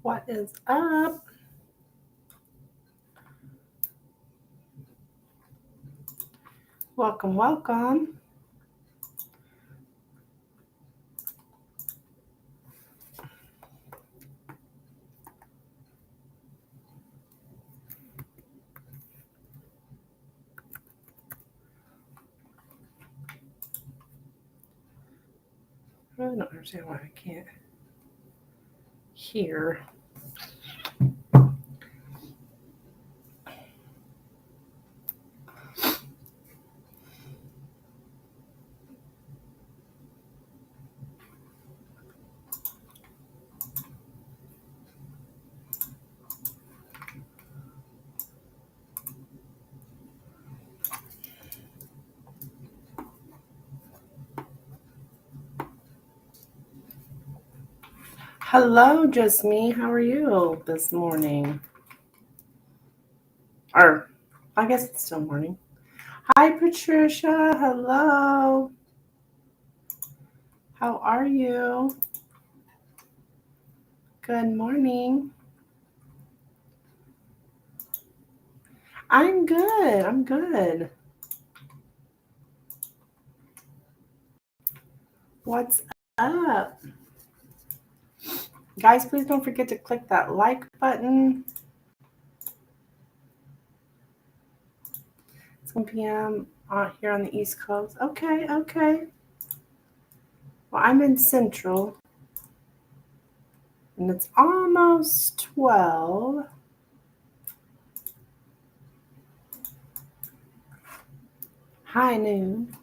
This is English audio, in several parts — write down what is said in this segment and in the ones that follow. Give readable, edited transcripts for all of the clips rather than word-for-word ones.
What is up? Welcome, welcome. I really don't understand why I can't hear. Hello, just me. How are you this morning? Or, I guess it's still morning. Hi, Patricia. Hello. How are you? Good morning. I'm good. I'm good. What's up? Guys, please don't forget to click that like button. It's 1 p.m. Here on the East Coast. Okay. Well, I'm in Central. And it's almost 12. High noon.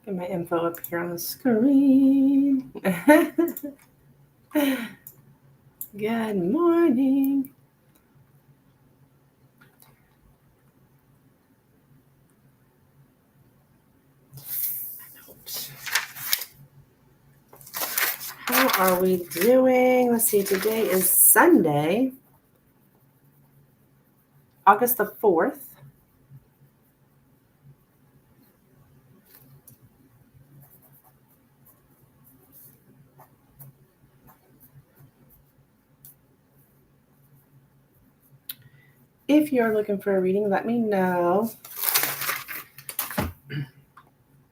Get my info up here on the screen. Good morning. How are we doing? Let's see, today is Sunday, August the 4th. If you're looking for a reading, let me know.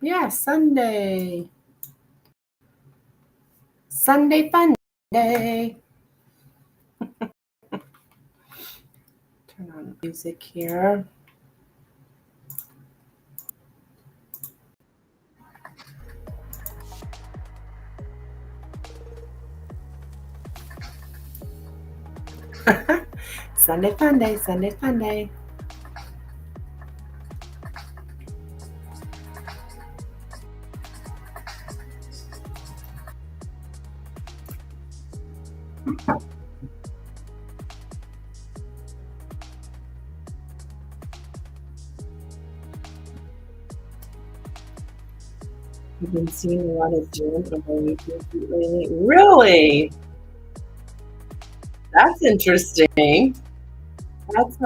Yeah, Sunday. Sunday fun day. Turn on music here. Sunday fun day, Sunday fun day. I've been seeing a lot of gems on my YouTube lately. Really? That's interesting. That's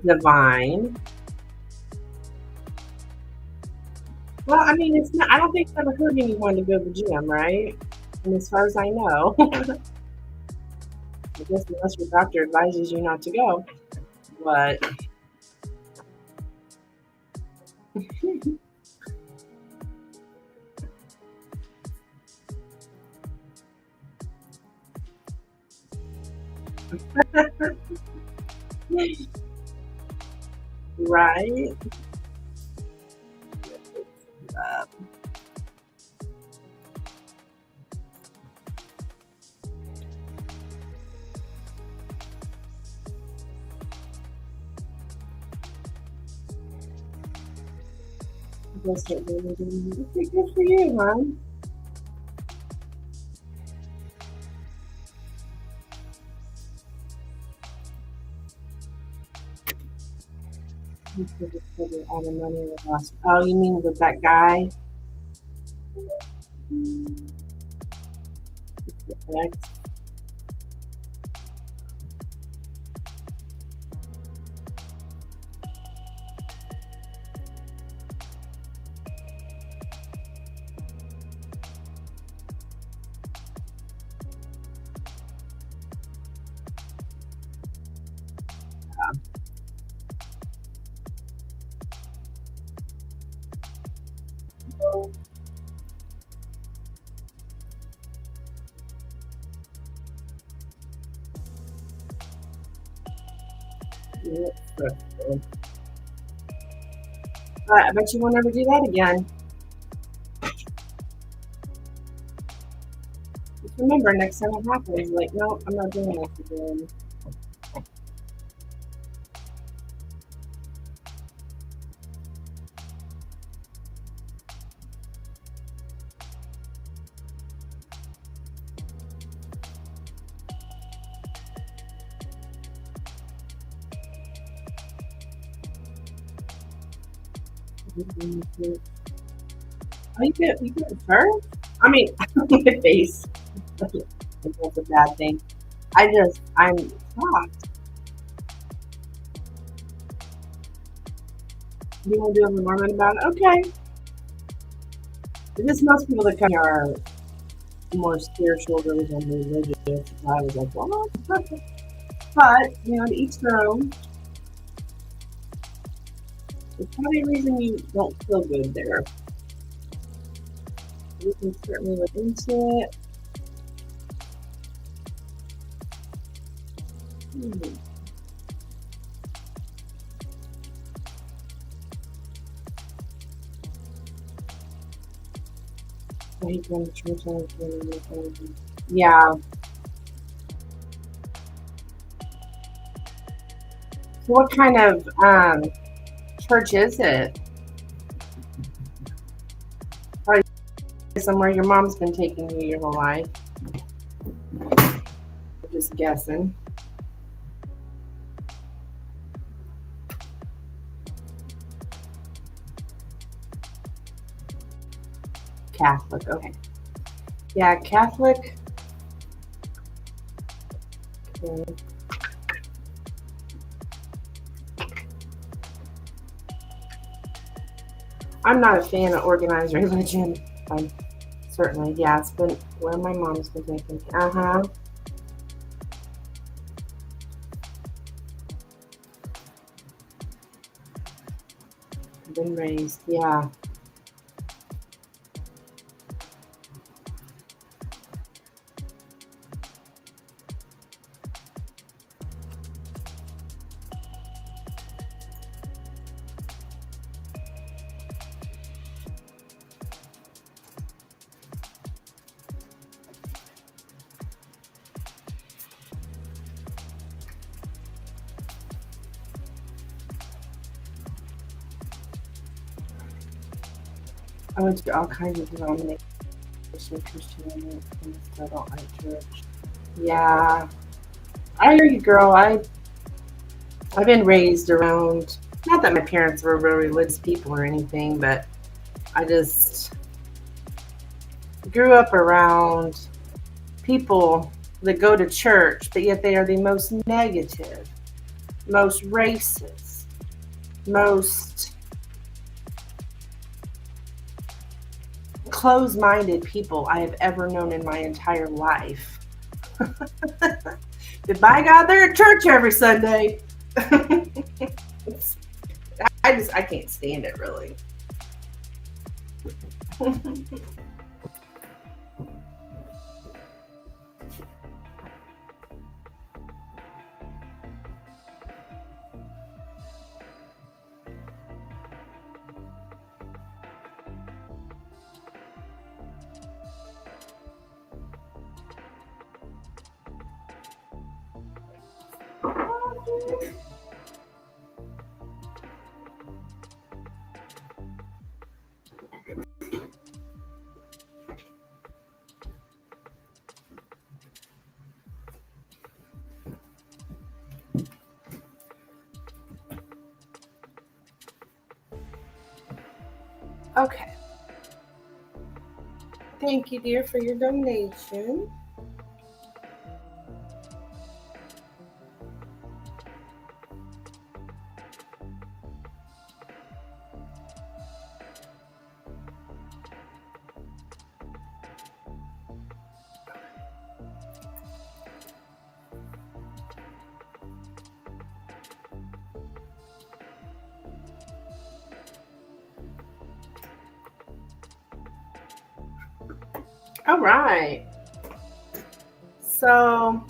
divine. Well, I mean, it's not. I don't think it's ever hurt anyone to go to the gym, right? And as far as I know, I guess unless your doctor advises you not to go. But right. That's what we're doing. Okay, good for you, hon. Oh, you mean with that guy? Yeah, that's good. But I bet you won't ever do that again. Just remember, next time it happens, like, no, I'm not doing this again. Oh, you get hurt? I mean, my face. That's a bad thing. I'm shocked. You want to do a Lenormand about it? Okay. This most people that come here are more spiritual rather than religious. So I was like, well, but to each their own. There's probably a reason you don't feel good there. You can certainly look into it. Hmm. I hate going to church on Friday. Yeah. So what kind of church is it? Probably somewhere your mom's been taking you your whole life. Just guessing. Catholic. Okay. Yeah, Catholic. Okay. I'm not a fan of organized religion. Certainly, yeah, it's been where my mom's been taking. Uh-huh. Been raised. Yeah. I went to all kinds of denominations, Christianity, and I don't like church. Yeah. I hear you, girl. I've been raised around, not that my parents were really religious people or anything, but I just grew up around people that go to church, but yet they are the most negative, most racist, most closed minded people I have ever known in my entire life. By God, they're at church every Sunday. I can't stand it really. Okay. Thank you, dear, for your donation. All right. So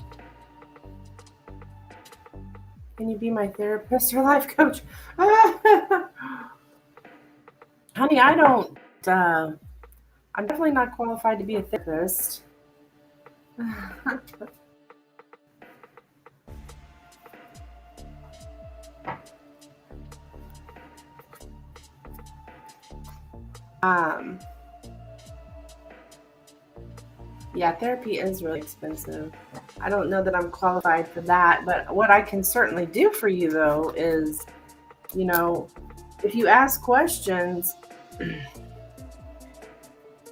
Can you be my therapist or life coach? Honey, I don't. I'm definitely not qualified to be a therapist. um, yeah, therapy is really expensive. I don't know that I'm qualified for that, but what I can certainly do for you though is, you know, if you ask questions,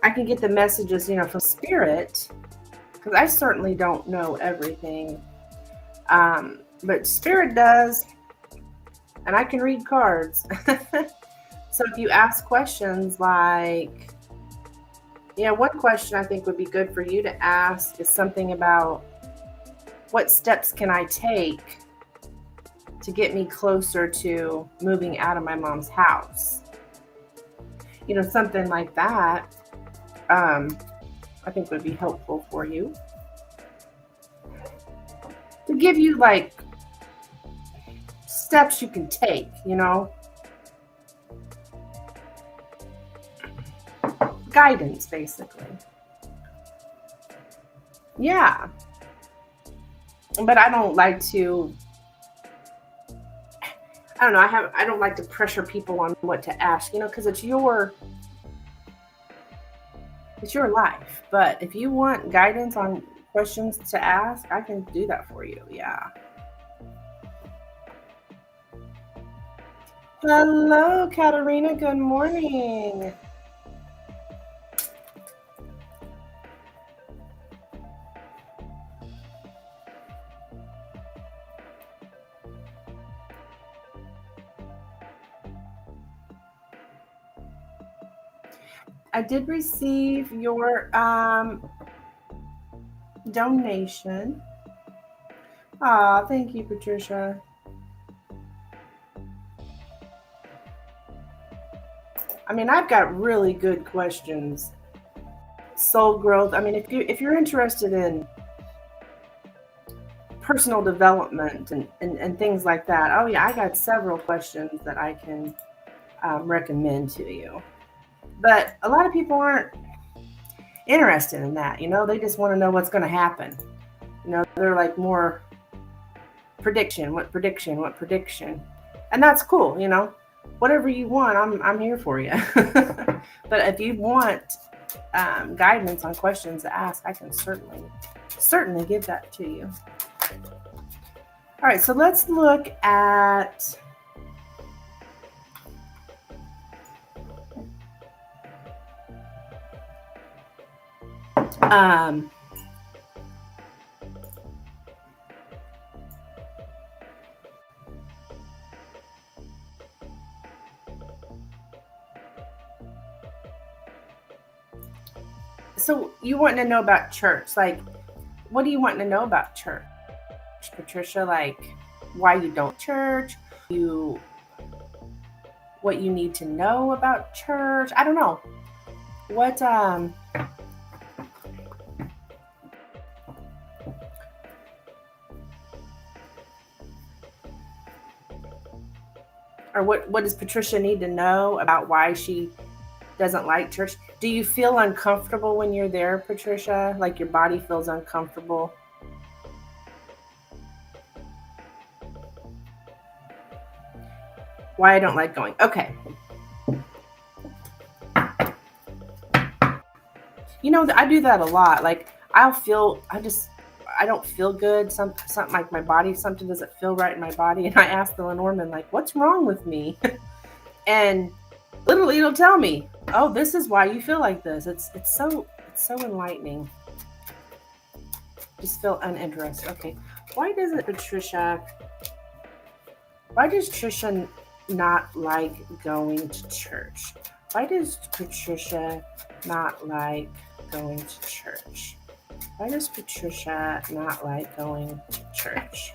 I can get the messages, from spirit, because I certainly don't know everything. But spirit does, and I can read cards. So if you ask questions like, one question I think would be good for you to ask is something about what steps can I take to get me closer to moving out of my mom's house? Something like that, I think would be helpful for you. To give you like steps you can take, guidance basically. Yeah. But I don't like to, I don't know, I don't like to pressure people on what to ask, because it's your life. But if you want guidance on questions to ask, I can do that for you. Yeah. Hello, Katarina. Good morning. I did receive your donation. Aw, thank you, Patricia. I mean, I've got really good questions. Soul growth. I mean, if you're interested in personal development and things like that, oh yeah, I got several questions that I can recommend to you. But a lot of people aren't interested in that. They just want to know what's going to happen. They're like more prediction, what prediction, and that's cool. Whatever you want, I'm here for you. But if you want guidance on questions to ask, I can certainly give that to you. All right, so let's look at so you want to know about church. Like, what do you want to know about church, Patricia? Like, why you don't church? What you need to know about church? I don't know. What or what does Patricia need to know about why she doesn't like church? Do you feel uncomfortable when you're there, Patricia? Like your body feels uncomfortable? Why I don't like going. Okay. I do that a lot. Like I don't feel good. Something like my body, something doesn't feel right in my body. And I ask the Lenormand, like, what's wrong with me? And literally it'll tell me, oh, this is why you feel like this. It's so enlightening. Just feel uninterested. Okay. Why does Trisha not like going to church? Why does Patricia not like going to church? Why does Patricia not like going to church?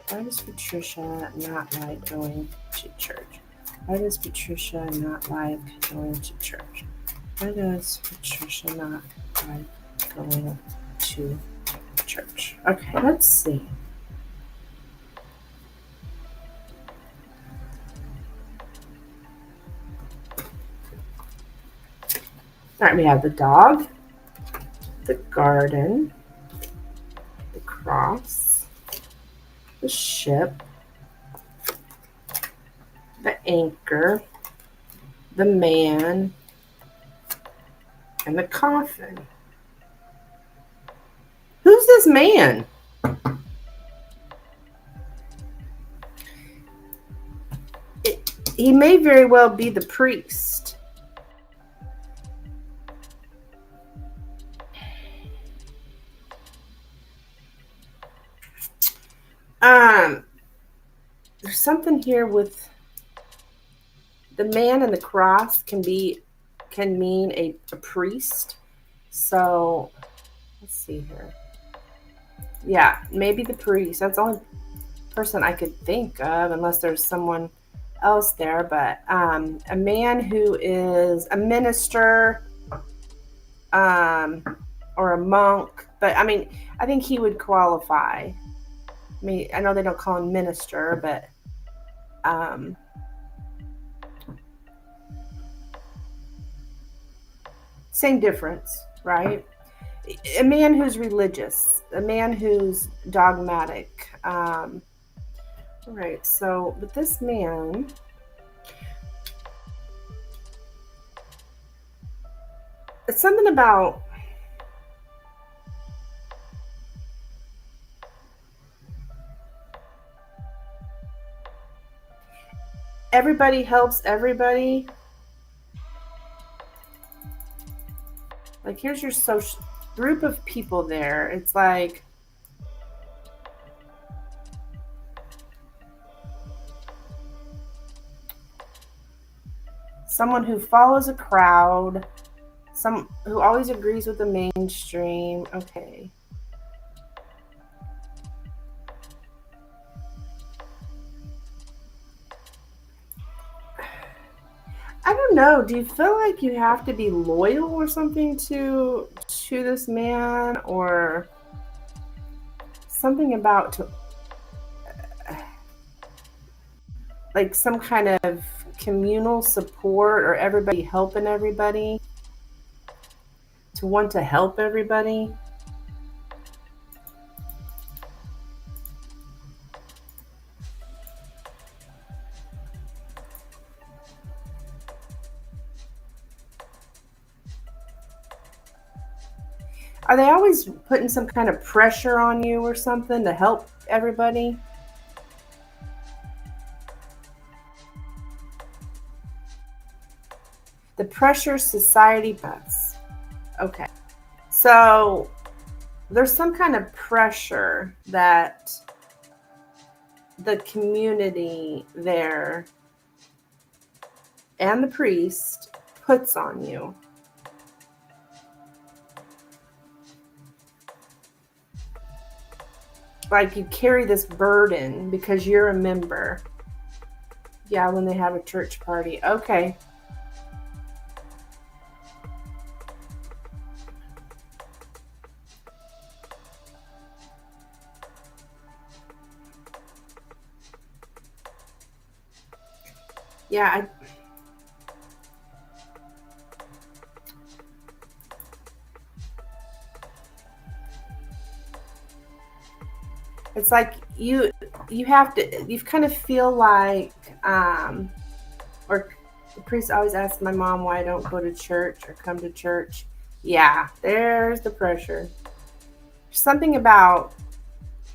Why does Patricia not like going to church? Why does Patricia not like going to church? Why does Patricia not like going to church? Okay, let's see. All right, we have the dog, the garden, the cross, the ship, the anchor, the man, and the coffin. Who's this man? He may very well be the priest. There's something here with the man and the cross can mean a priest. So let's see here. Yeah, maybe the priest. That's the only person I could think of, unless there's someone else there. But a man who is a minister, or a monk. But I mean, I think he would qualify. I mean, I know they don't call him minister, but same difference, right? A man who's religious, a man who's dogmatic. Right, so with this man, it's something about everybody helps everybody. Like, here's your social group of people there. It's like someone who follows a crowd, some who always agrees with the mainstream. Okay. I don't know. Do you feel like you have to be loyal or something to this man, or something about like some kind of communal support, or everybody helping everybody, to want to help everybody? Are they always putting some kind of pressure on you or something to help everybody? The pressure society puts. Okay. So there's some kind of pressure that the community there and the priest puts on you. Like, you carry this burden because you're a member. Yeah, when they have a church party. Okay. Yeah, it's like you have to, you kind of feel like, or the priest always asks my mom why I don't go to church or come to church. Yeah, there's the pressure. Something about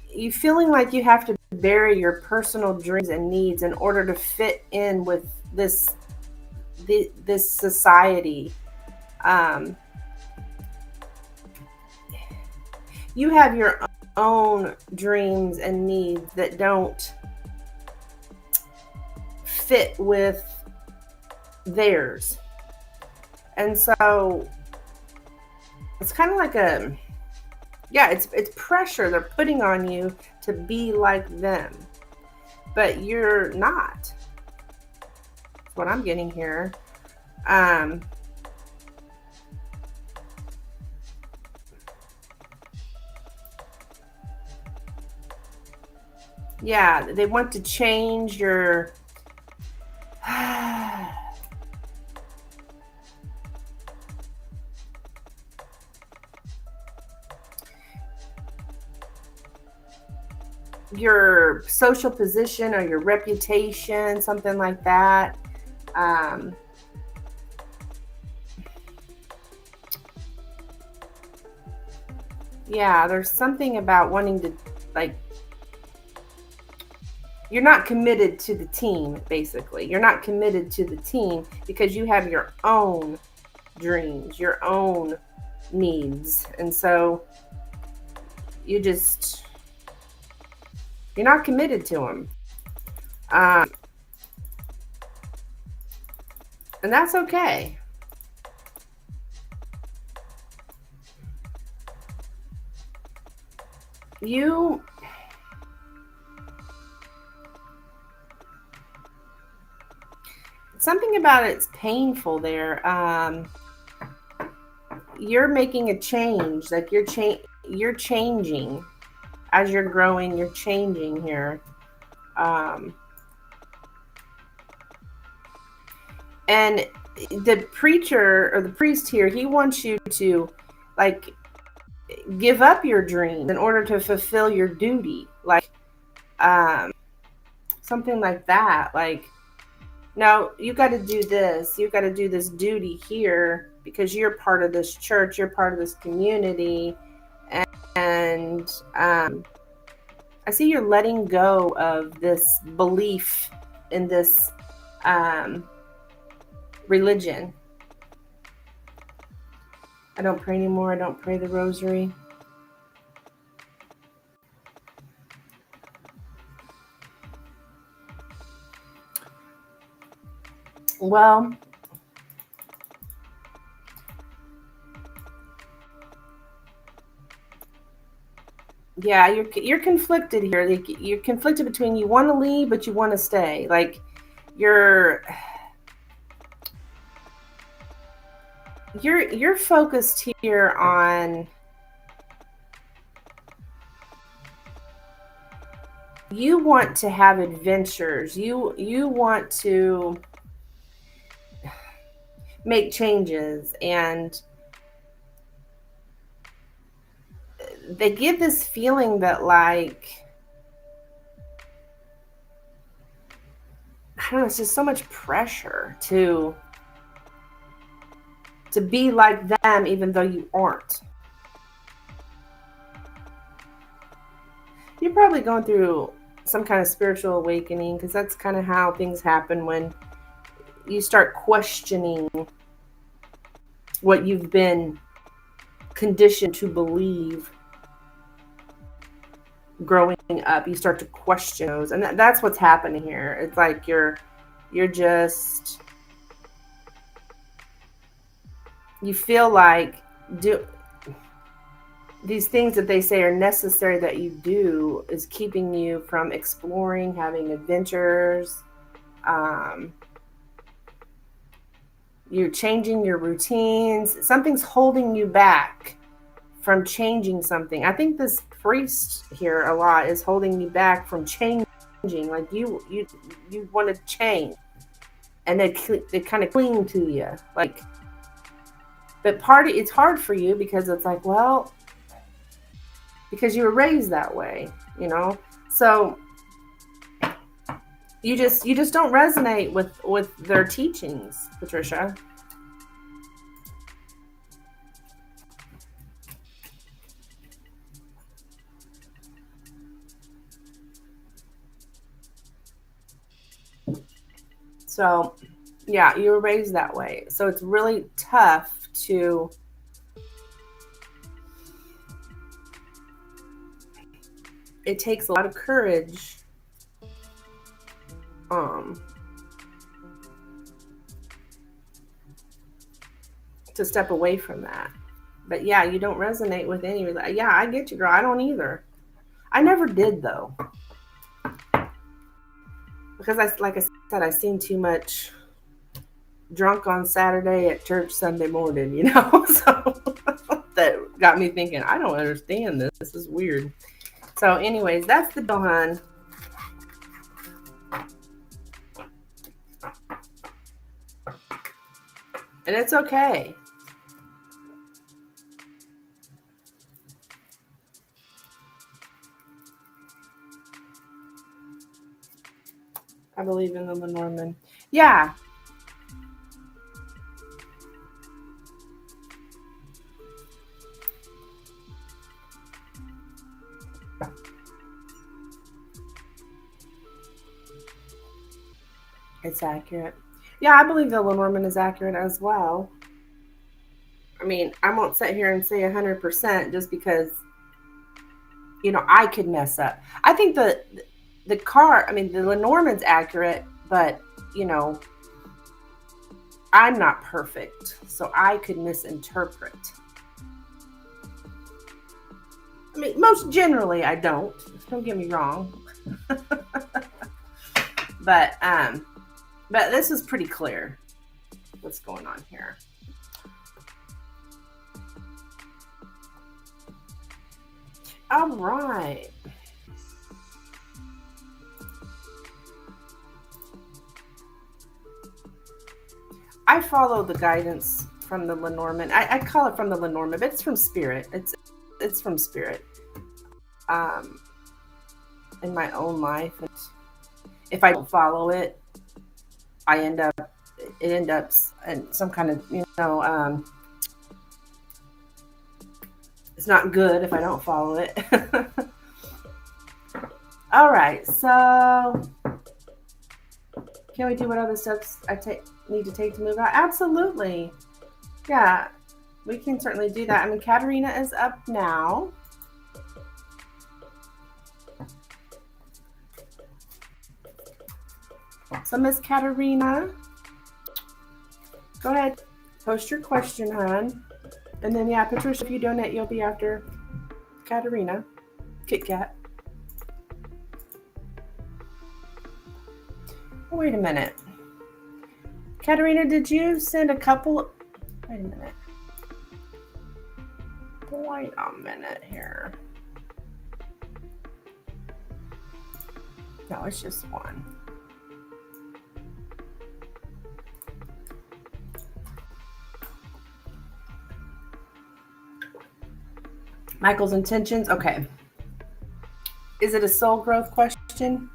you feeling like you have to bury your personal dreams and needs in order to fit in with this society. You have your own dreams and needs that don't fit with theirs. And so it's kind of like it's pressure they're putting on you to be like them, but you're not. That's what I'm getting here. Yeah, they want to change your your social position or your reputation, something like that. Yeah, there's something about wanting to, like, you're not committed to the team, basically. You're not committed to the team because you have your own dreams, your own needs. And so you're not committed to them. And that's okay. Something about it's painful there. You're making a change, like you're changing as you're growing. You're changing here, and the preacher or the priest here, he wants you to, like, give up your dream in order to fulfill your duty, like something like that. Like, no, you got to do this. You got to do this duty here because you're part of this church. You're part of this community. And I see you're letting go of this belief in this religion. I don't pray anymore. I don't pray the rosary. Well, yeah, you're conflicted here. Like, you're conflicted between you want to leave but you want to stay. Like, you're focused here on, you want to have adventures. You want to make changes, and they give this feeling that, like, I don't know, it's just so much pressure to be like them even though you aren't. You're probably going through some kind of spiritual awakening, because that's kind of how things happen when you start questioning what you've been conditioned to believe growing up. You start to question those, and that's what's happening here. It's like you're just, you feel like these things that they say are necessary that you do is keeping you from exploring, having adventures. You're changing your routines. Something's holding you back from changing something. I think this priest here a lot is holding you back from changing. Like, you want to change, and they kind of cling to you. Like, but it's hard for you because it's like, well, because you were raised that way, so you just don't resonate with their teachings, Patricia. So yeah, you were raised that way, so it's really tough to it takes a lot of courage to step away from that. But yeah, you don't resonate with any of that. Yeah, I get you, girl. I don't either. I never did, though, because like I said, I seen too much drunk on Saturday at church Sunday morning, so that got me thinking, I don't understand this. This is weird. So anyways, that's the deal, hon. And it's okay. I believe in the Lenormand. Yeah. It's accurate. Yeah, I believe the Lenormand is accurate as well. I mean, I won't sit here and say 100% just because, I could mess up. I think the car, I mean, the Lenormand's accurate, but, I'm not perfect, so I could misinterpret. I mean, most generally I don't. Don't get me wrong. But this is pretty clear what's going on here. All right. I follow the guidance from the Lenormand. I call it from the Lenormand, but it's from Spirit. It's from Spirit. In my own life, if I don't follow it, it ends up in some kind of it's not good if I don't follow it. All right, so can we do what other steps I need to take to move out? Absolutely. Yeah, we can certainly do that. I mean, Katerina is up now. So Miss Katerina, go ahead, post your question, hon. And then, yeah, Patricia, if you donate, you'll be after Katerina. Kit Kat. Oh, wait a minute. Katerina, did you send a couple? Wait a minute. Wait a minute here. No, it's just one. Michael's intentions. Okay. Is it a soul growth question?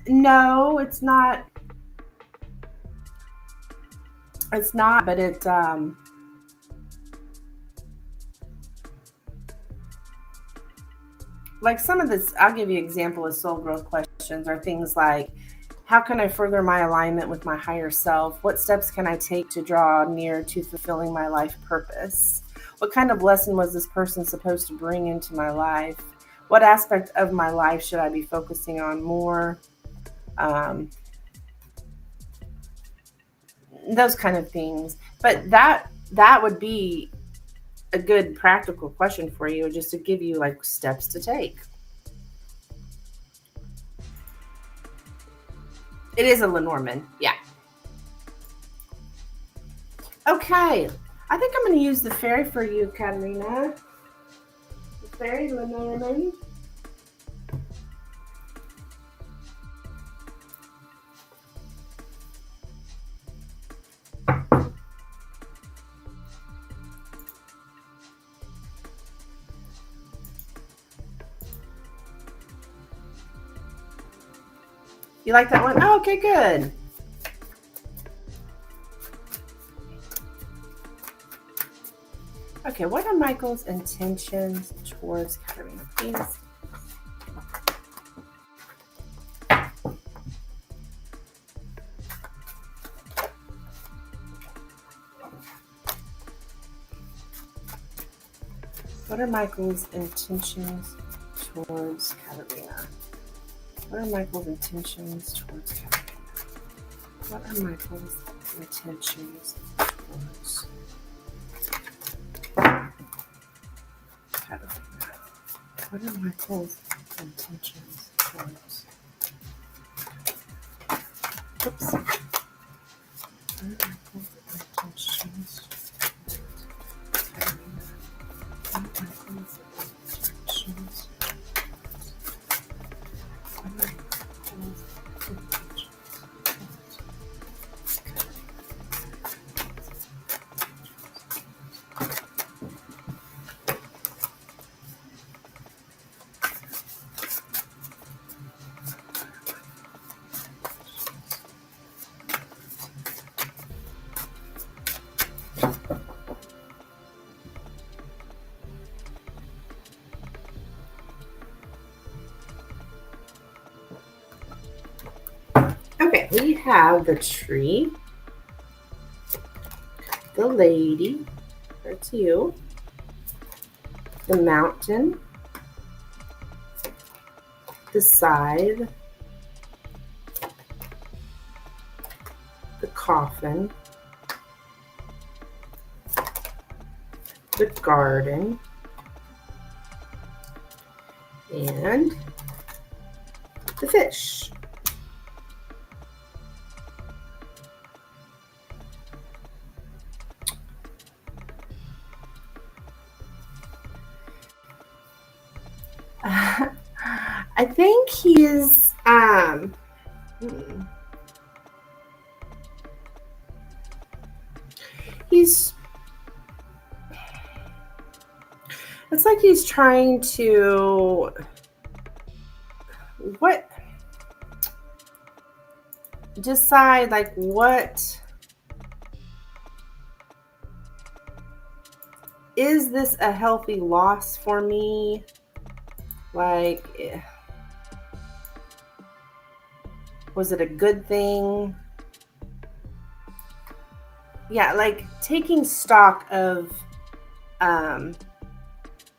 No, it's not. It's not, but it's like some of this, I'll give you an example of soul growth questions are things like, how can I further my alignment with my higher self? What steps can I take to draw near to fulfilling my life purpose? What kind of lesson was this person supposed to bring into my life? What aspect of my life should I be focusing on more? Those kind of things. But that would be a good practical question for you, just to give you like steps to take. It is a Lenormand, yeah. Okay, I think I'm going to use the fairy for you, Katerina. The fairy Lenormand. You like that one? Oh, okay, good. Okay, what are Michael's intentions towards Katerina, please? What are Michael's intentions towards Katerina? What are Michael's intentions towards Katerina? What are Michael's intentions towards Katerina? What are Michael's intentions towards? Oops. What are Michael's intentions towards Katerina? What are Michael's intentions? Okay, we have the tree, the lady, that's you, the mountain, the scythe, the coffin, the garden, and the fish. I think he's he's it's like he's trying to decide like what is this a healthy loss for me? Like, was it a good thing? Yeah, like taking stock of,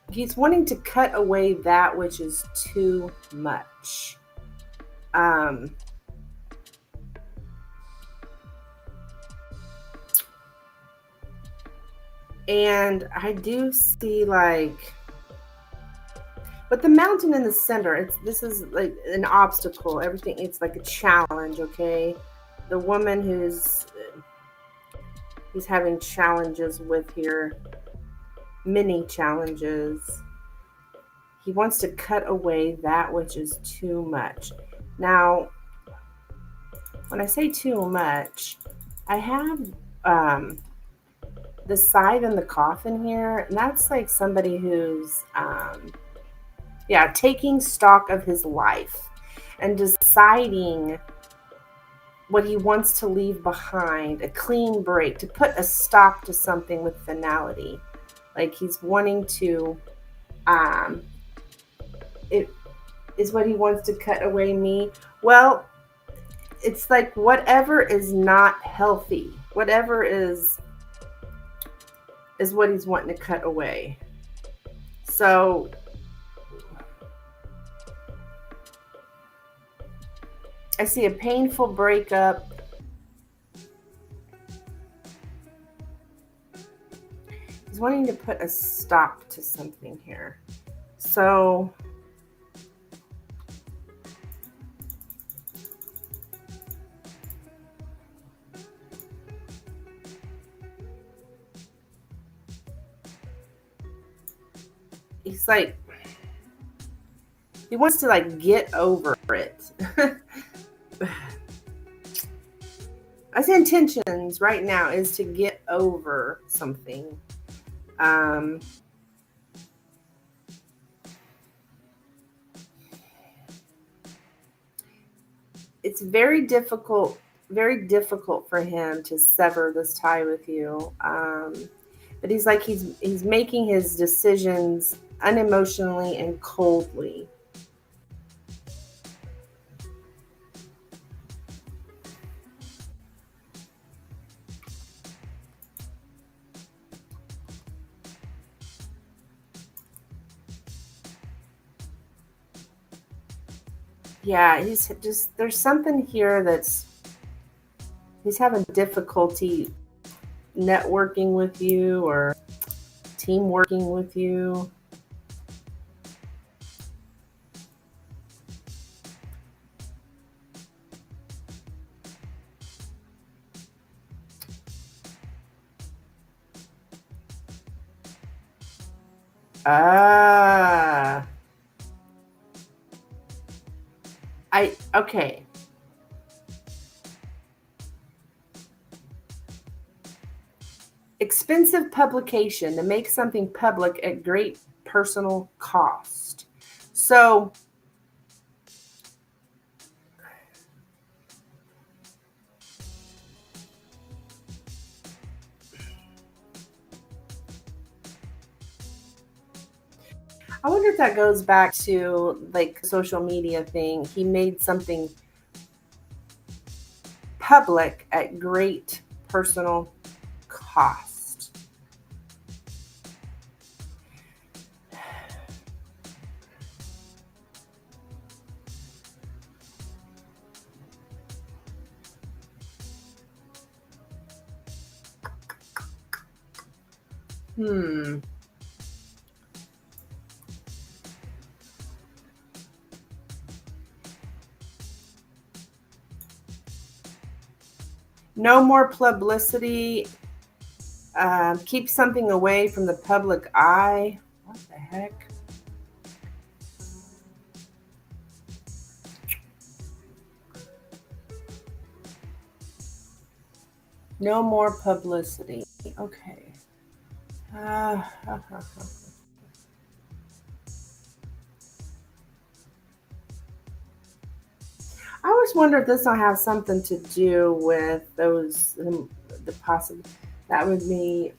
he's wanting to cut away that which is too much. And I do see like, but the mountain in the center, this is like an obstacle. Everything, it's like a challenge, okay? The woman he's having challenges with here, many challenges. He wants to cut away that which is too much. Now, when I say too much, I have the scythe and the coffin here, and that's like somebody who's taking stock of his life and deciding what he wants to leave behind, a clean break, to put a stop to something with finality. Like he's wanting to, it is what he wants to cut away me. Well, it's like whatever is not healthy, whatever is what he's wanting to cut away. So I see a painful breakup. He's wanting to put a stop to something here. So he's like, he wants to like get over it. His intentions right now is to get over something. It's very difficult for him to sever this tie with you. But he's like, he's making his decisions unemotionally and coldly. Yeah, there's something here he's having difficulty networking with you or team working with you. Okay. Expensive publication to make something public at great personal cost. So I wonder if that goes back to like social media thing. He made something public at great personal cost. No more publicity. Keep something away from the public eye. What the heck? No more publicity. Okay. I always wonder if this will have something to do with those, the possible. That would be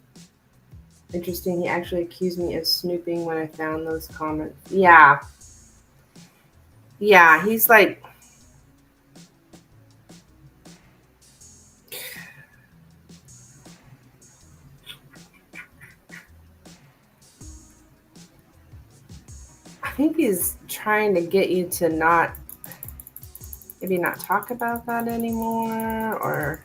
interesting. He actually accused me of snooping when I found those comments. Yeah. Yeah, he's like, I think he's trying to get you to maybe not talk about that anymore, or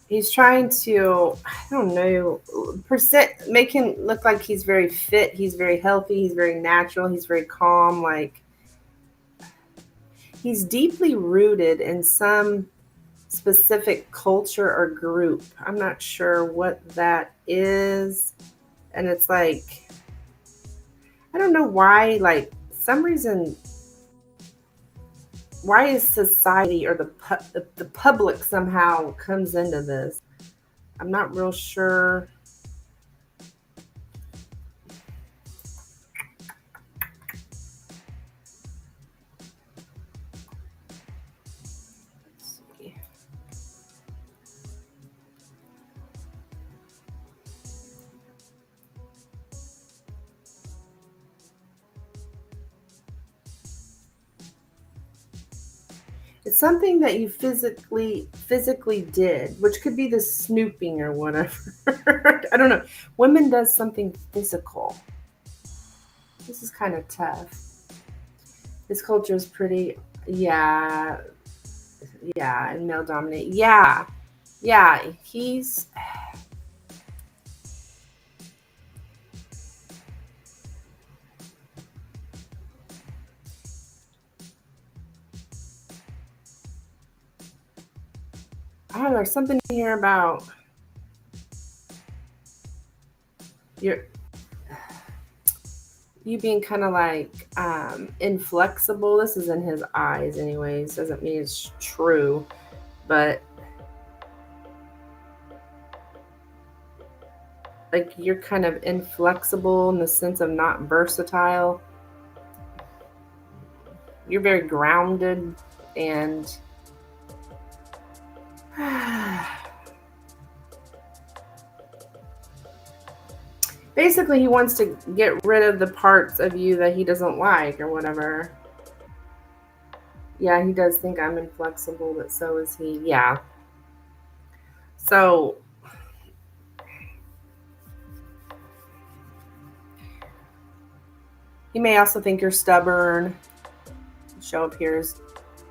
he's trying to, I don't know, make him look like he's very fit, he's very healthy, he's very natural, he's very calm. Like, he's deeply rooted in some specific culture or group. I'm not sure what that is. And it's like, I don't know why, like, some reason, why is society or the public somehow comes into this? I'm not real sure. Let's see. It's something that you physically did, which could be the snooping or whatever. I don't know. Women does something physical. This is kind of tough. This culture is pretty, yeah, and male dominated. Yeah, he's. I don't know. There's something here about you being kind of like inflexible. This is in his eyes, anyways. Doesn't mean it's true, but like you're kind of inflexible in the sense of not versatile. You're very grounded and basically he wants to get rid of the parts of you that he doesn't like or whatever. Yeah, he does think I'm inflexible, but so is he. Yeah. So he may also think you're stubborn. Show up here as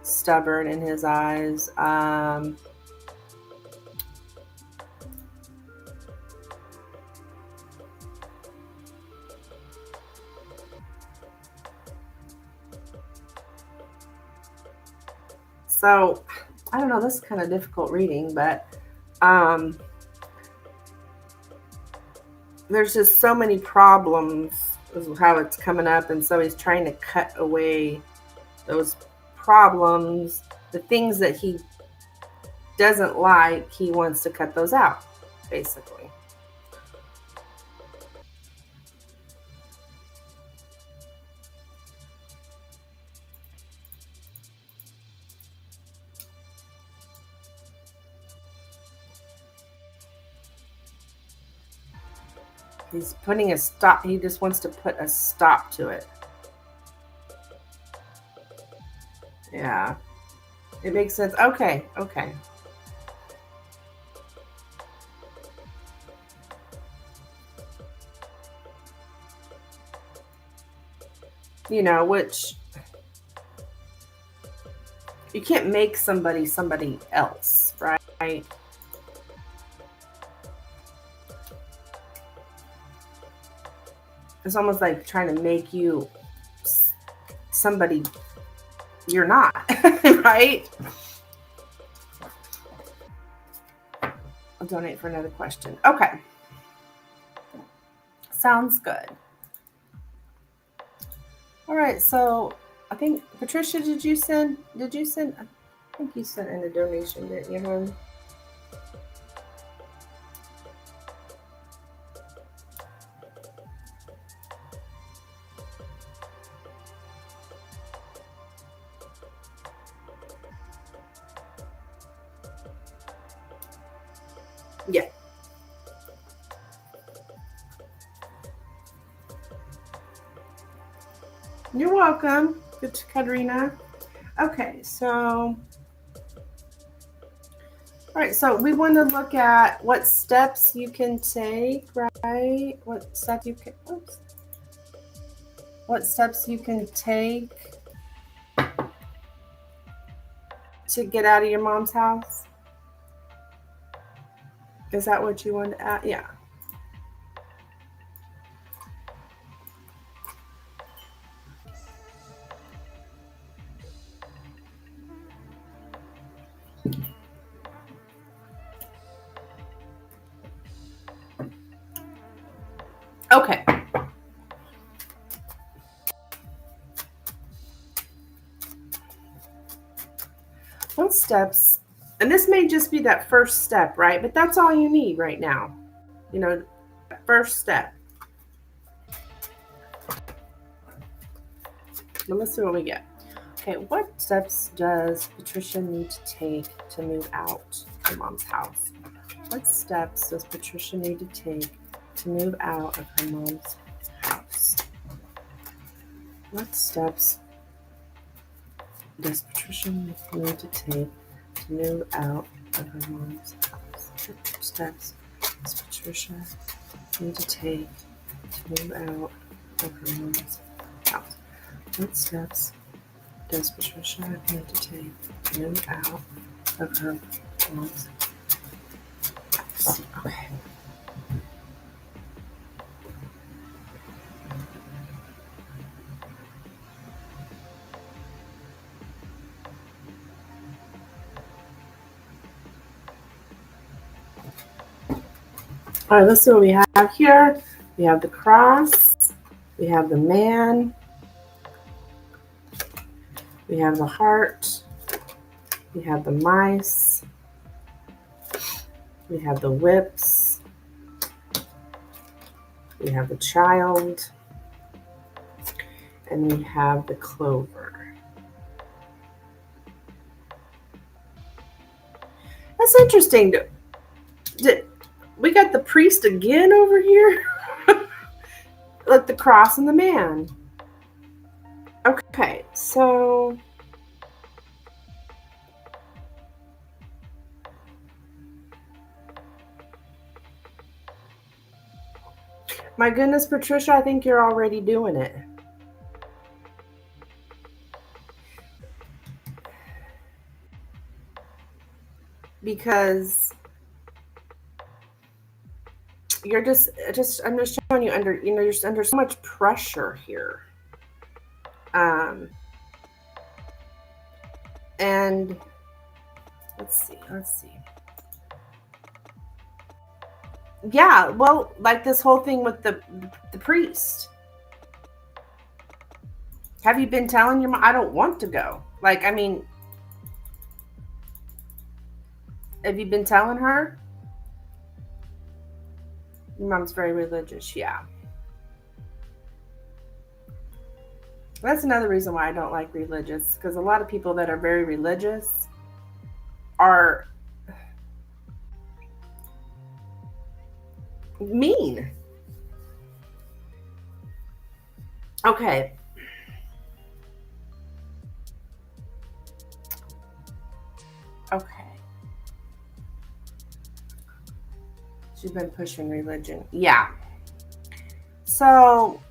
stubborn in his eyes. So I don't know, this is kind of difficult reading, but there's just so many problems is how it's coming up, and so he's trying to cut away those problems, the things that he doesn't like, he wants to cut those out, basically. He's putting a stop. He just wants to put a stop to it. Yeah. It makes sense. Okay. Okay. You know, which you can't make somebody else, right? It's almost like trying to make you somebody you're not, right? I'll donate for another question. Okay. Sounds good. All right, so I think Patricia, did you send I think you sent in a donation, didn't you, hon? Yeah. You're welcome. Good to Katerina. Okay, so all right, so we want to look at what steps you can take, right? What steps you can take to get out of your mom's house. Is that what you want to add? Yeah. Okay. What steps, and this may just be that first step, right? But that's all you need right now. You know, first step. But let's see what we get. Okay, what steps does Patricia need to take to move out of mom's house? What steps does Patricia need to take to move out of her mom's house? What steps does Patricia need to take to move out of her mom's house? What steps does Patricia need to take to move out of her mom's house? What steps does Patricia need to take to move out of her mom's house? Okay. All right, let's see what we have here. We have the cross. We have the man. We have the heart. We have the mice. We have the whips. We have the child. And we have the clover. That's interesting. We got the priest again over here? Like the cross and the man. Okay, so my goodness, Patricia, I think you're already doing it. Because you're I'm just showing you you're under so much pressure here. And let's see. Yeah, well, like this whole thing with the priest. Have you been telling your mom, I don't want to go? Like, I mean, have you been telling her? Your mom's very religious, yeah. That's another reason why I don't like religious, because a lot of people that are very religious are mean. Okay. Okay. She's been pushing religion. Yeah. So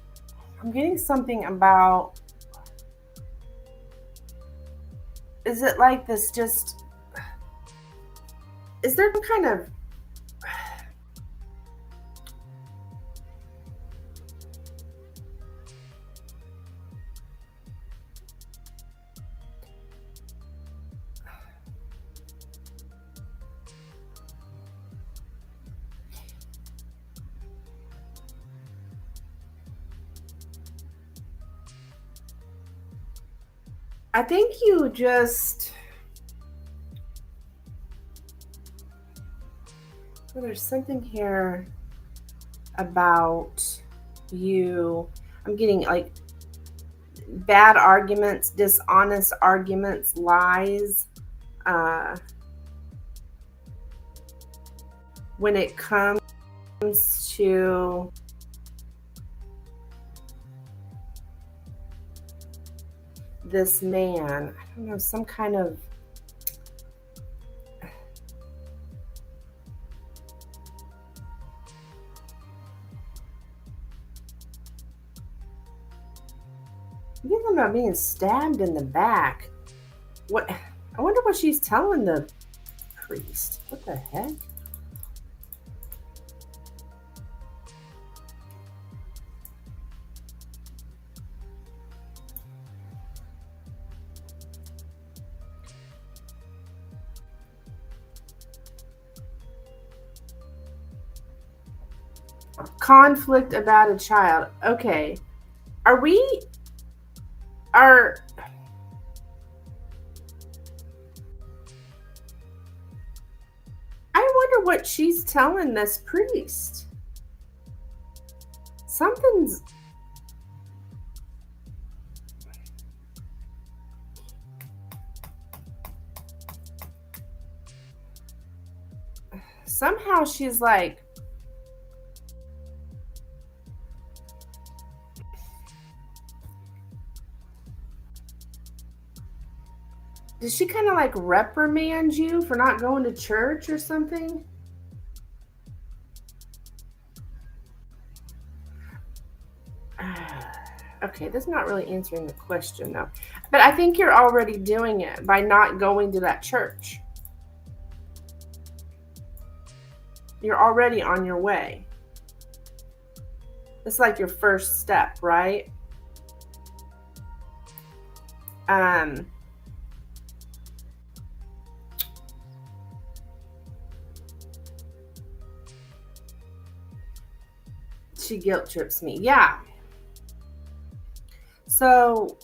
I'm getting something about, is it like this just, is there some kind of, I think you just, well, there's something here about you. I'm getting like bad arguments, dishonest arguments, lies. When it comes to this man, I don't know, some kind of, you know, about being stabbed in the back. What? I wonder what she's telling the priest. What the heck? Conflict about a child. Okay. Are we, are, I wonder what she's telling this priest. Something's, somehow she's like, did she kind of like reprimand you for not going to church or something? Okay, that's not really answering the question though. But I think you're already doing it by not going to that church. You're already on your way. It's like your first step, right? She guilt trips me. Yeah. So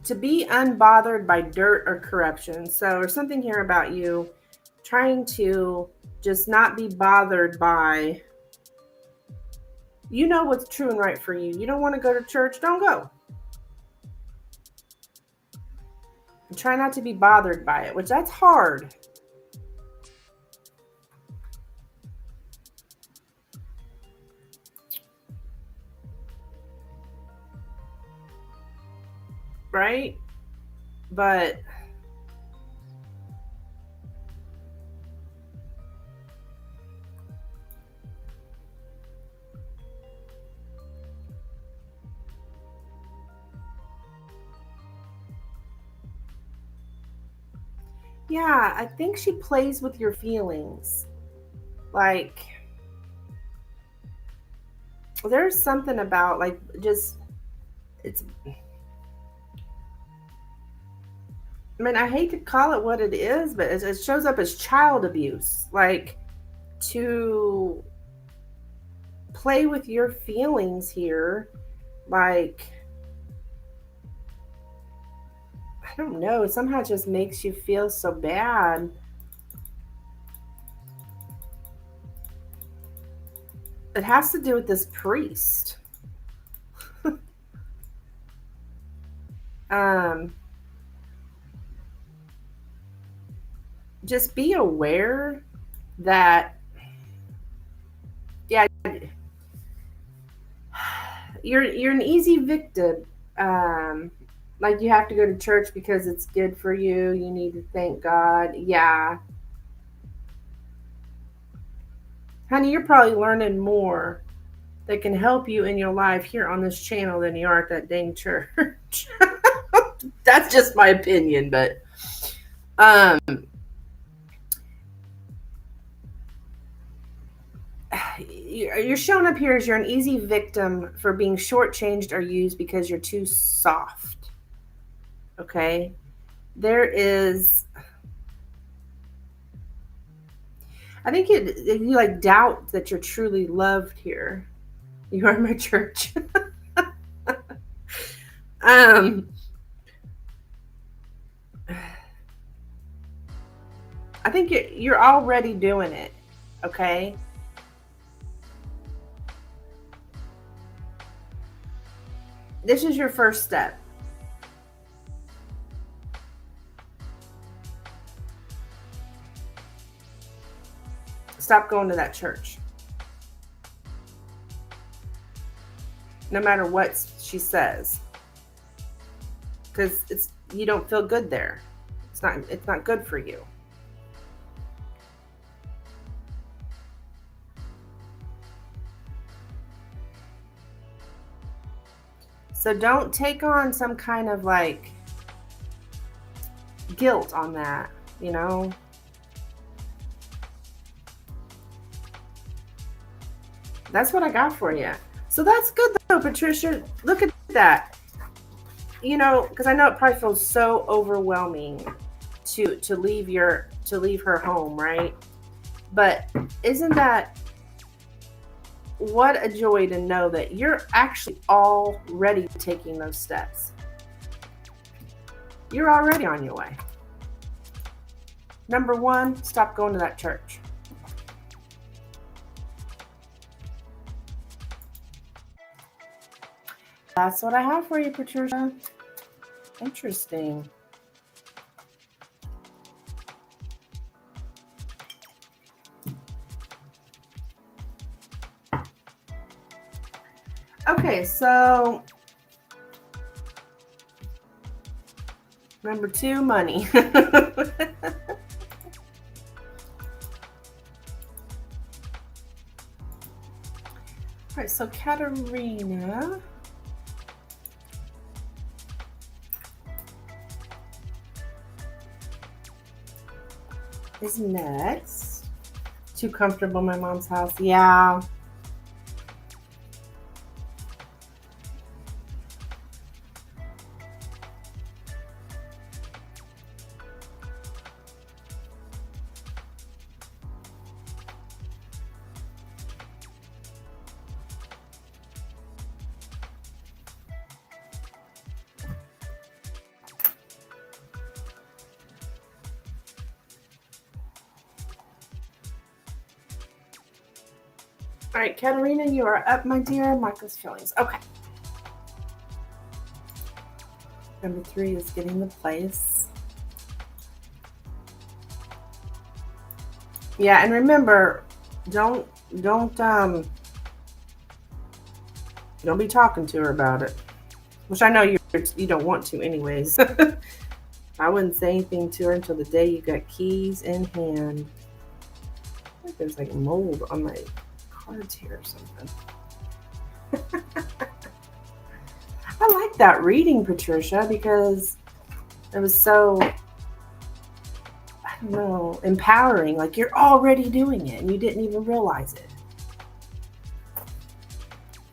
to be unbothered by dirt or corruption. So there's something here about you trying to just not be bothered by, you know what's true and right for you. You don't want to go to church, don't go. And try not to be bothered by it, which that's hard. Right? But yeah, I think she plays with your feelings. Like, there's something about, like, just, it's, I mean, I hate to call it what it is, but it shows up as child abuse. Like, to play with your feelings here, like, I don't know, somehow it just makes you feel so bad. It has to do with this priest. um, just be aware that, yeah, you're an easy victim. Like, you have to go to church because it's good for you. You need to thank God. Yeah, honey, you're probably learning more that can help you in your life here on this channel than you are at that dang church. That's just my opinion, but um you're showing up here as you're an easy victim for being shortchanged or used because you're too soft. Okay? There is, I think you like doubt that you're truly loved here. You are my church. um I think you're already doing it. Okay? This is your first step. Stop going to that church. No matter what she says. Because you don't feel good there. It's not good for you. So don't take on some kind of like guilt on that, you know? That's what I got for you. So that's good though, Patricia. Look at that. You know, because I know it probably feels so overwhelming to leave her home, right? But isn't that what a joy to know that you're actually already taking those steps. You're already on your way. Number one, stop going to that church. That's what I have for you, Patricia. Interesting. Okay, so number two, money. All right, so Katerina is next. Too comfortable in my mom's house. Yeah. All right, Katerina, you are up, my dear. Michael's feelings. Okay. Number three is getting the place. Yeah, and remember, don't be talking to her about it. Which I know you don't want to, anyways. I wouldn't say anything to her until the day you got keys in hand. I think there's like mold on my cards here or something. I like that reading, Patricia, because it was so, I don't know, empowering. Like, you're already doing it and you didn't even realize it.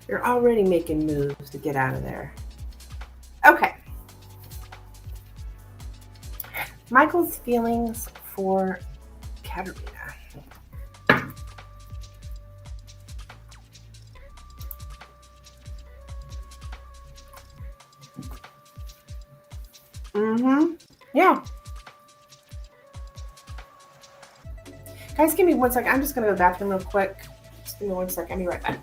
You're already making moves to get out of there. Okay. Michael's feelings for Katerina. Mm-hmm. Yeah. Guys, give me 1 second. I'm just going to go to the bathroom real quick. Just give me 1 second. I'll be right back.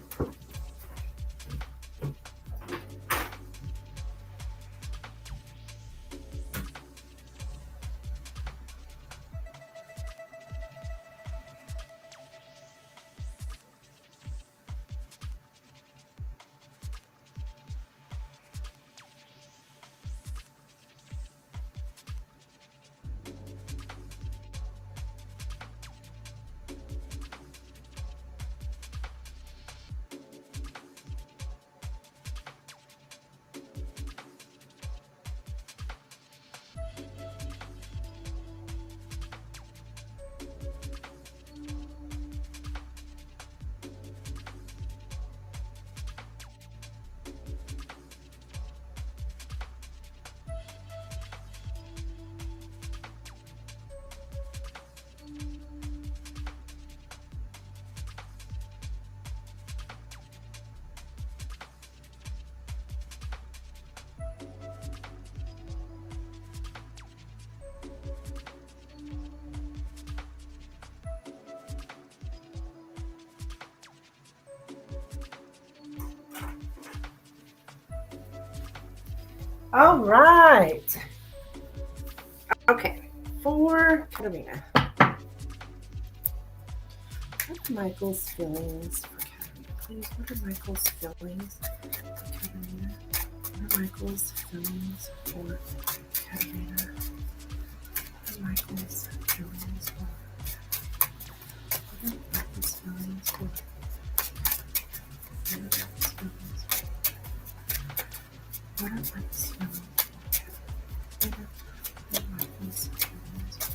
All right. Okay. For Katarina. What are Michael's feelings for Katarina? Please, what are Michael's feelings for Katarina? What are Michael's feelings for Katarina? What are Michael's feelings for? What are Michael's feelings for? What are Michael's feelings for? What are Michael's feelings for?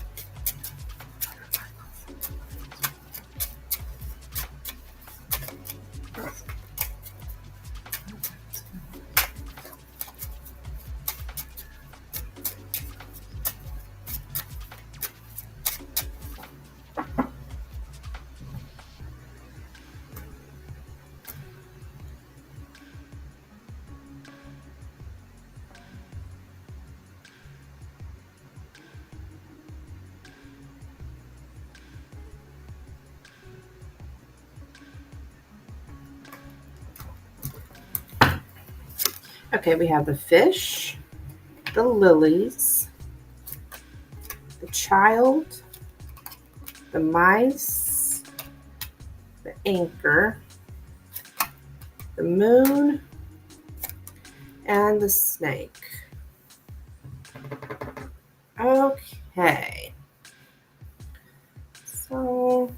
Okay, we have the fish, the lilies, the child, the mice, the anchor, the moon, and the snake. Okay. So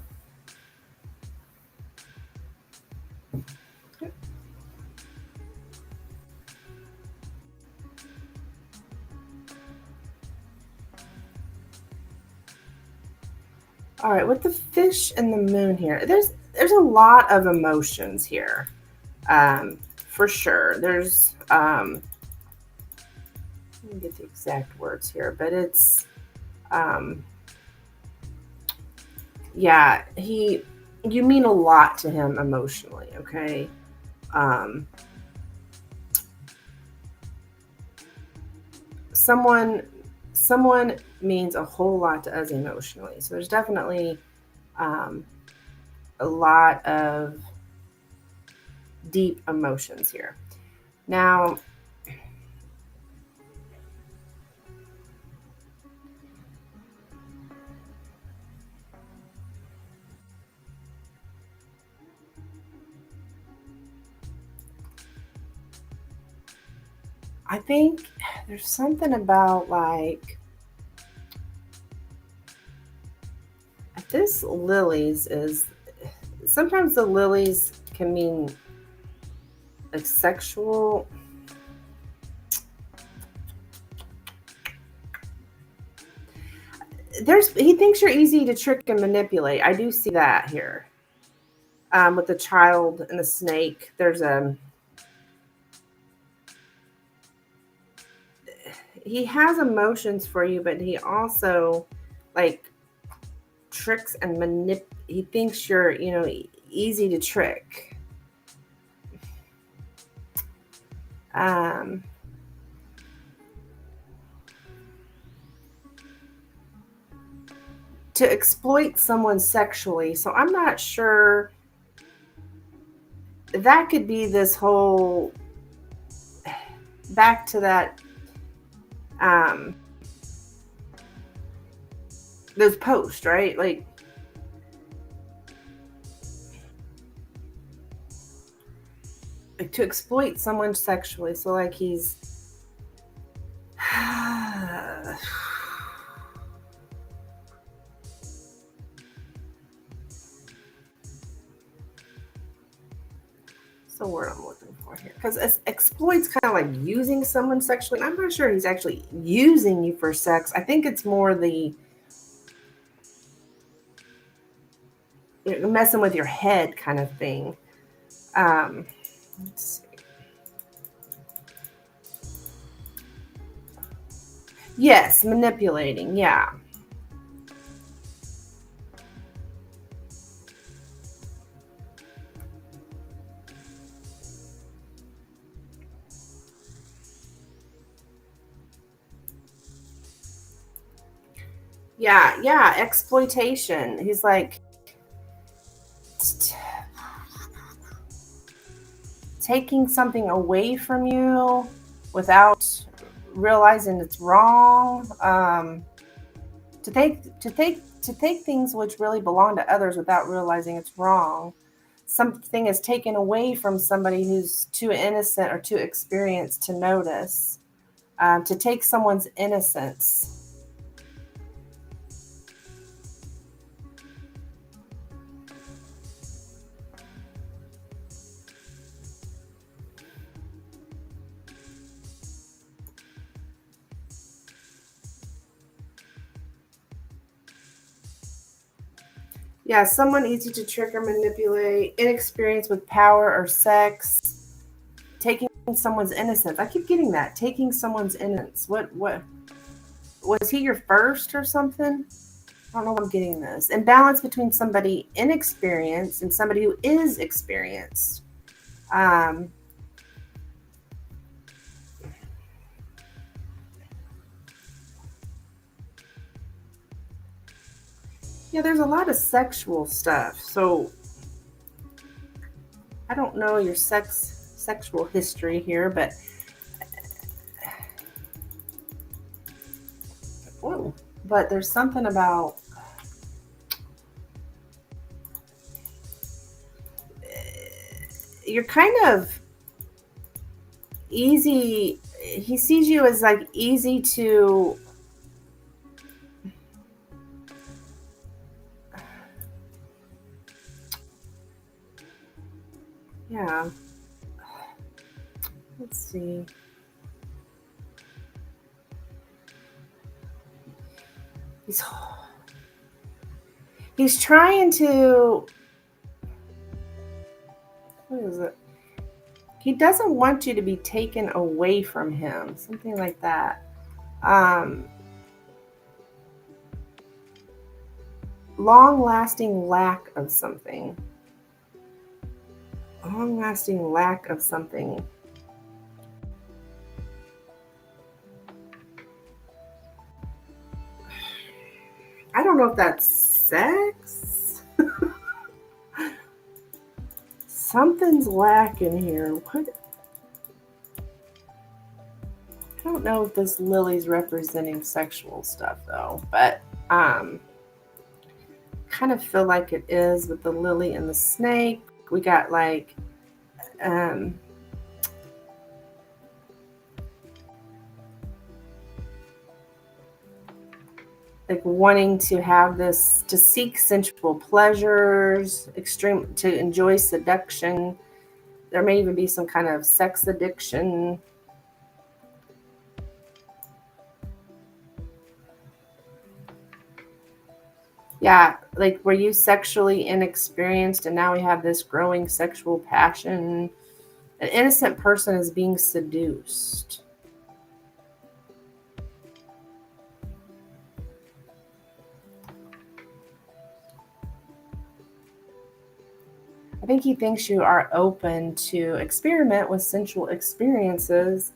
all right, with the fish and the moon here, there's a lot of emotions here, for sure. There's let me get the exact words here, but it's yeah, you mean a lot to him emotionally, okay? Um, someone means a whole lot to us emotionally, so there's definitely a lot of deep emotions here. Now, I think there's something about like this lilies is sometimes the lilies can mean like sexual. He thinks you're easy to trick and manipulate. I do see that here. With the child and the snake, he has emotions for you, but he also like tricks and he thinks you're, easy to trick. to exploit someone sexually. So I'm not sure. That could be this whole, back to that, those posts, right? Like, to exploit someone sexually. So like he's what's the word I'm looking for here? Because exploit's kind of like using someone sexually. I'm not sure he's actually using you for sex. I think it's more the messing with your head kind of thing. Let's see. Yes, manipulating. Yeah. Yeah, exploitation. He's like taking something away from you without realizing it's wrong. To take things which really belong to others without realizing it's wrong. Something is taken away from somebody who's too innocent or too experienced to notice. To take someone's innocence. Yeah, someone easy to trick or manipulate, inexperienced with power or sex, taking someone's innocence. I keep getting that. Taking someone's innocence. What was he your first or something? I don't know why I'm getting this. Imbalance between somebody inexperienced and somebody who is experienced. Um, yeah, there's a lot of sexual stuff. So I don't know your sexual history here, but whoa, but there's something about you're kind of easy. He sees you as like easy to yeah. Let's see. He's trying to, what is it? He doesn't want you to be taken away from him. Something like that. Long lasting lack of something. Long lasting lack of something. I don't know if that's sex. Something's lacking here. What? I don't know if this lily's representing sexual stuff though, but kind of feel like it is with the lily and the snake. We got like wanting to have this, to seek sensual pleasures, extreme, to enjoy seduction. There may even be some kind of sex addiction. Yeah, like were you sexually inexperienced and now we have this growing sexual passion? An innocent person is being seduced. I think he thinks you are open to experiment with sensual experiences.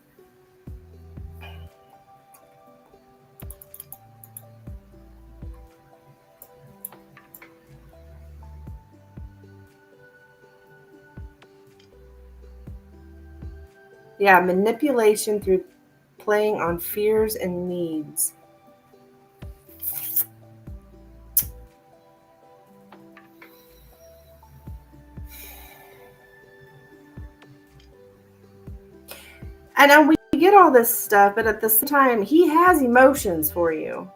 Yeah, manipulation through playing on fears and needs. And then we get all this stuff, but at the same time, he has emotions for you.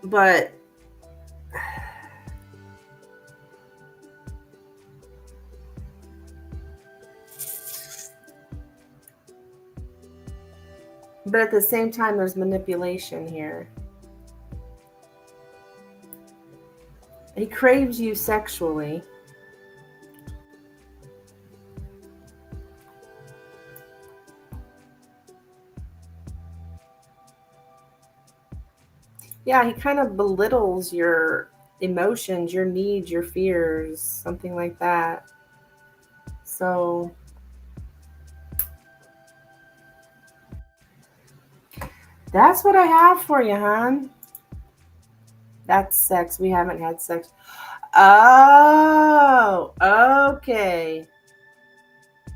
But at the same time, there's manipulation here. He craves you sexually. Yeah, he kind of belittles your emotions, your needs, your fears, something like that. So that's what I have for you, hon. That's sex. We haven't had sex. Oh, okay.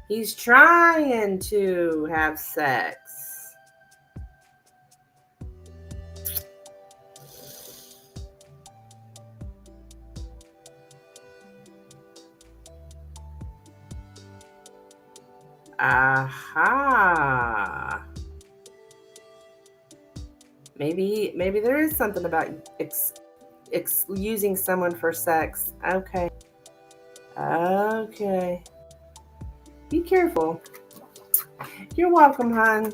He's trying to have sex. Aha. Maybe there is something about using someone for sex. Okay. Okay. Be careful. You're welcome, hon.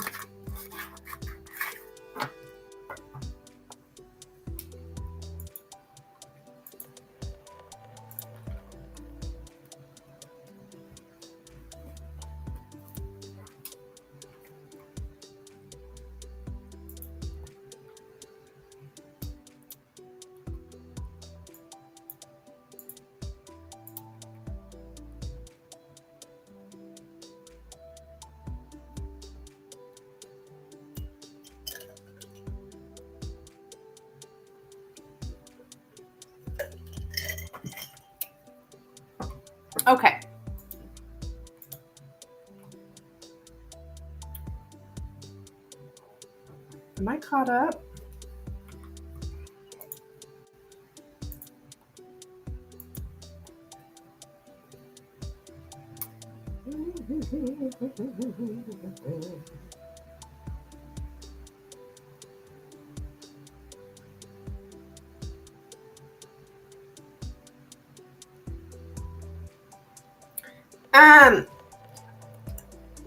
Okay. Am I caught up?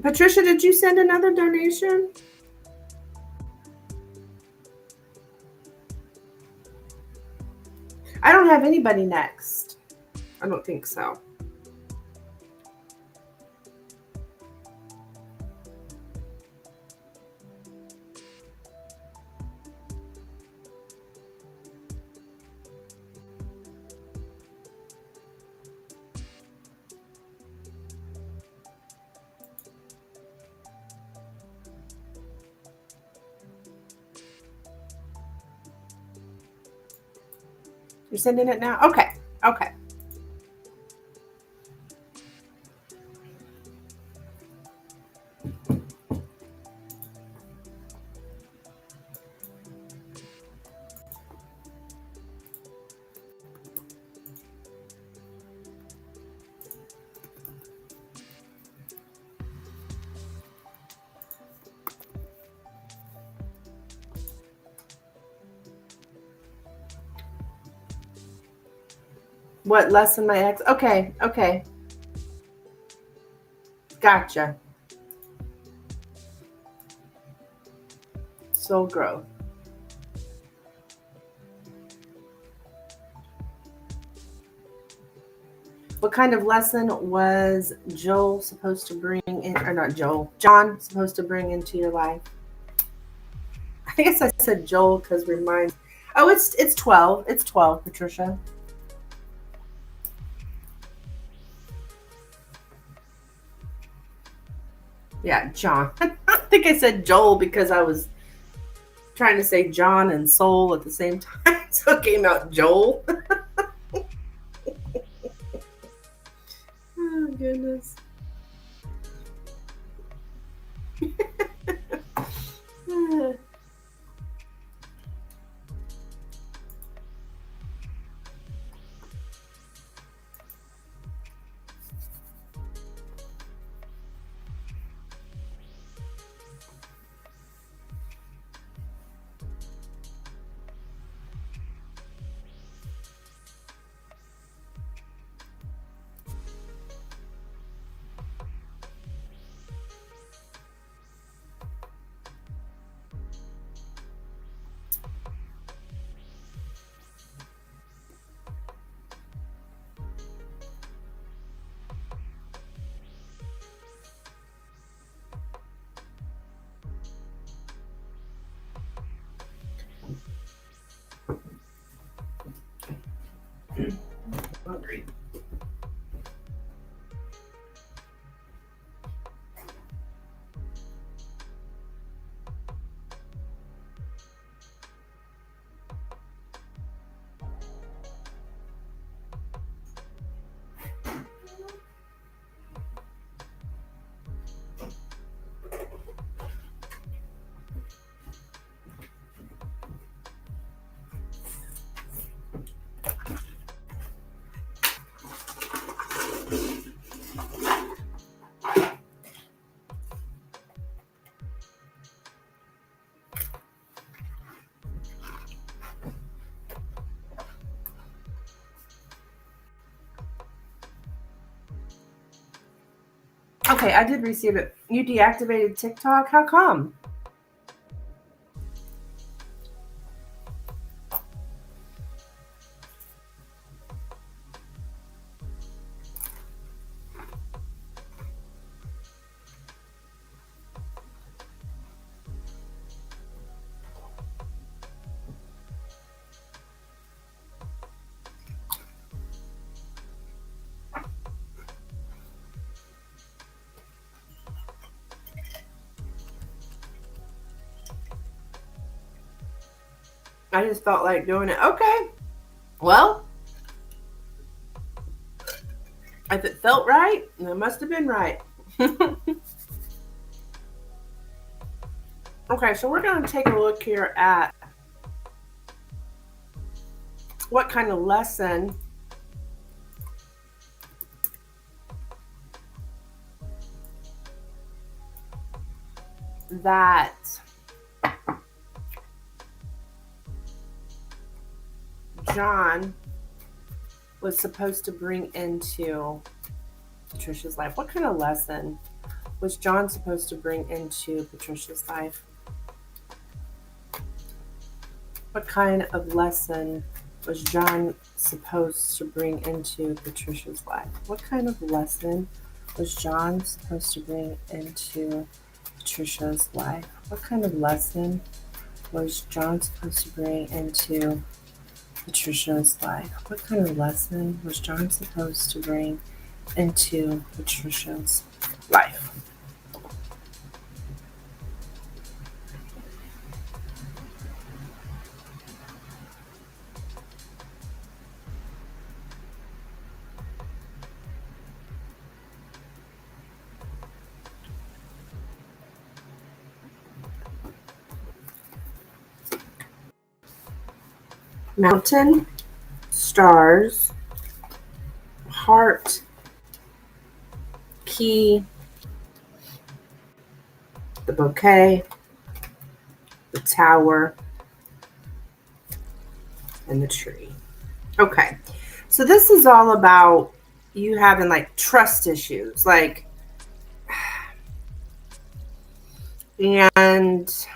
Patricia, did you send another donation? I don't have anybody next. I don't think so. You're sending it now? Okay. Okay. What, less than my ex? Okay. Okay. Gotcha. Soul growth. What kind of lesson was Joel supposed to bring in, or not Joel, John supposed to bring into your life? I guess I said Joel because reminds. Oh, it's 12. It's 12, Patricia. Yeah, John. I think I said Joel because I was trying to say John and soul at the same time, so it came out Joel. goodness. Hungry. Okay, I did receive it. You deactivated TikTok? How come? I just felt like doing it. Okay. Well, if it felt right, it must have been right. Okay, so we're going to take a look here at what kind of lesson that John was supposed to bring into Patricia's life. What kind of lesson was John supposed to bring into Patricia's life? What kind of lesson was John supposed to bring into Patricia's life? What kind of lesson was John supposed to bring into Patricia's life? What kind of lesson was John supposed to bring into Patricia's life? What kind of lesson was John supposed to bring into Patricia's life? Mountain, stars, heart, key, the bouquet, the tower, and the tree. Okay, so this is all about you having like trust issues, like, and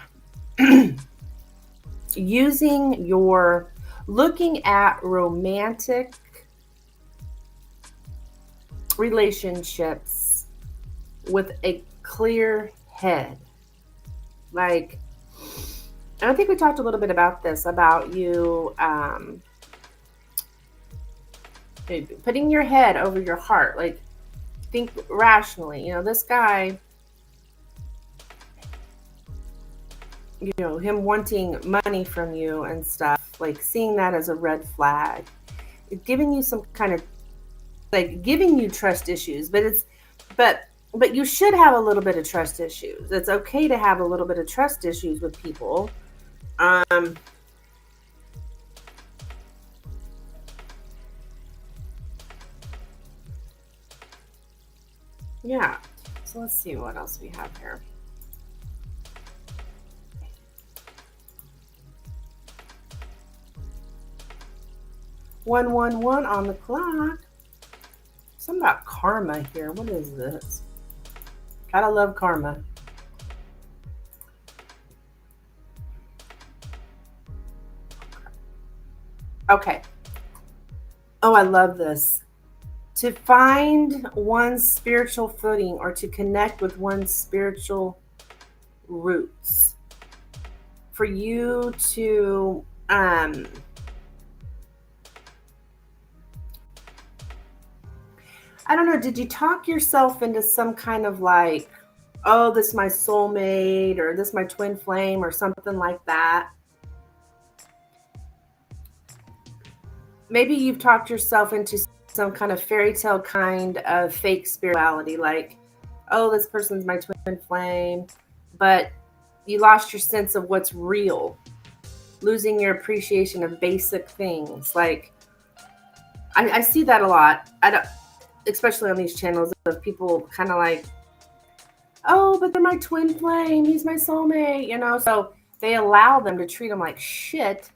looking at romantic relationships with a clear head. Like, and I think we talked a little bit about this, about you putting your head over your heart. Like, think rationally. This guy, him wanting money from you and stuff, like seeing that as a red flag, it's giving you some kind of like giving you trust issues, but you should have a little bit of trust issues. It's okay to have a little bit of trust issues with people. Yeah. So let's see what else we have here. One on the clock. Something about karma here. What is this? Gotta love karma. Okay. Oh, I love this. To find one's spiritual footing or to connect with one's spiritual roots. For you to I don't know, did you talk yourself into some kind of like, oh, this is my soulmate or this is my twin flame or something like that? Maybe you've talked yourself into some kind of fairy tale kind of fake spirituality, like, oh, this person's my twin flame, but you lost your sense of what's real, losing your appreciation of basic things. Like, I see that a lot. I don't, especially on these channels of people kind of like, oh, but they're my twin flame, he's my soulmate, you know? So they allow them to treat them like shit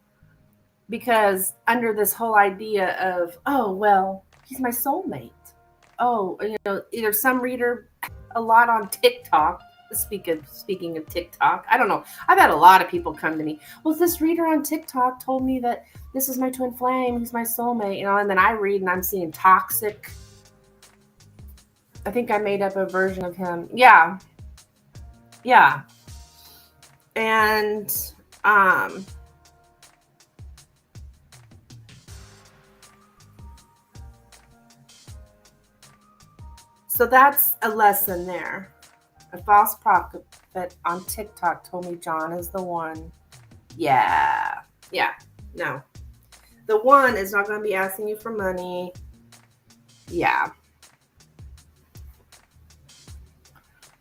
because under this whole idea of, oh, well, he's my soulmate. Oh, you know, either some reader, a lot on TikTok, speaking of TikTok, I don't know. I've had a lot of people come to me. Well, this reader on TikTok told me that this is my twin flame, he's my soulmate, you know, and then I read and I'm seeing toxic. I think I made up a version of him. Yeah. Yeah. And so that's a lesson there. A false prophet on TikTok told me John is the one. Yeah. Yeah. No. The one is not going to be asking you for money. Yeah.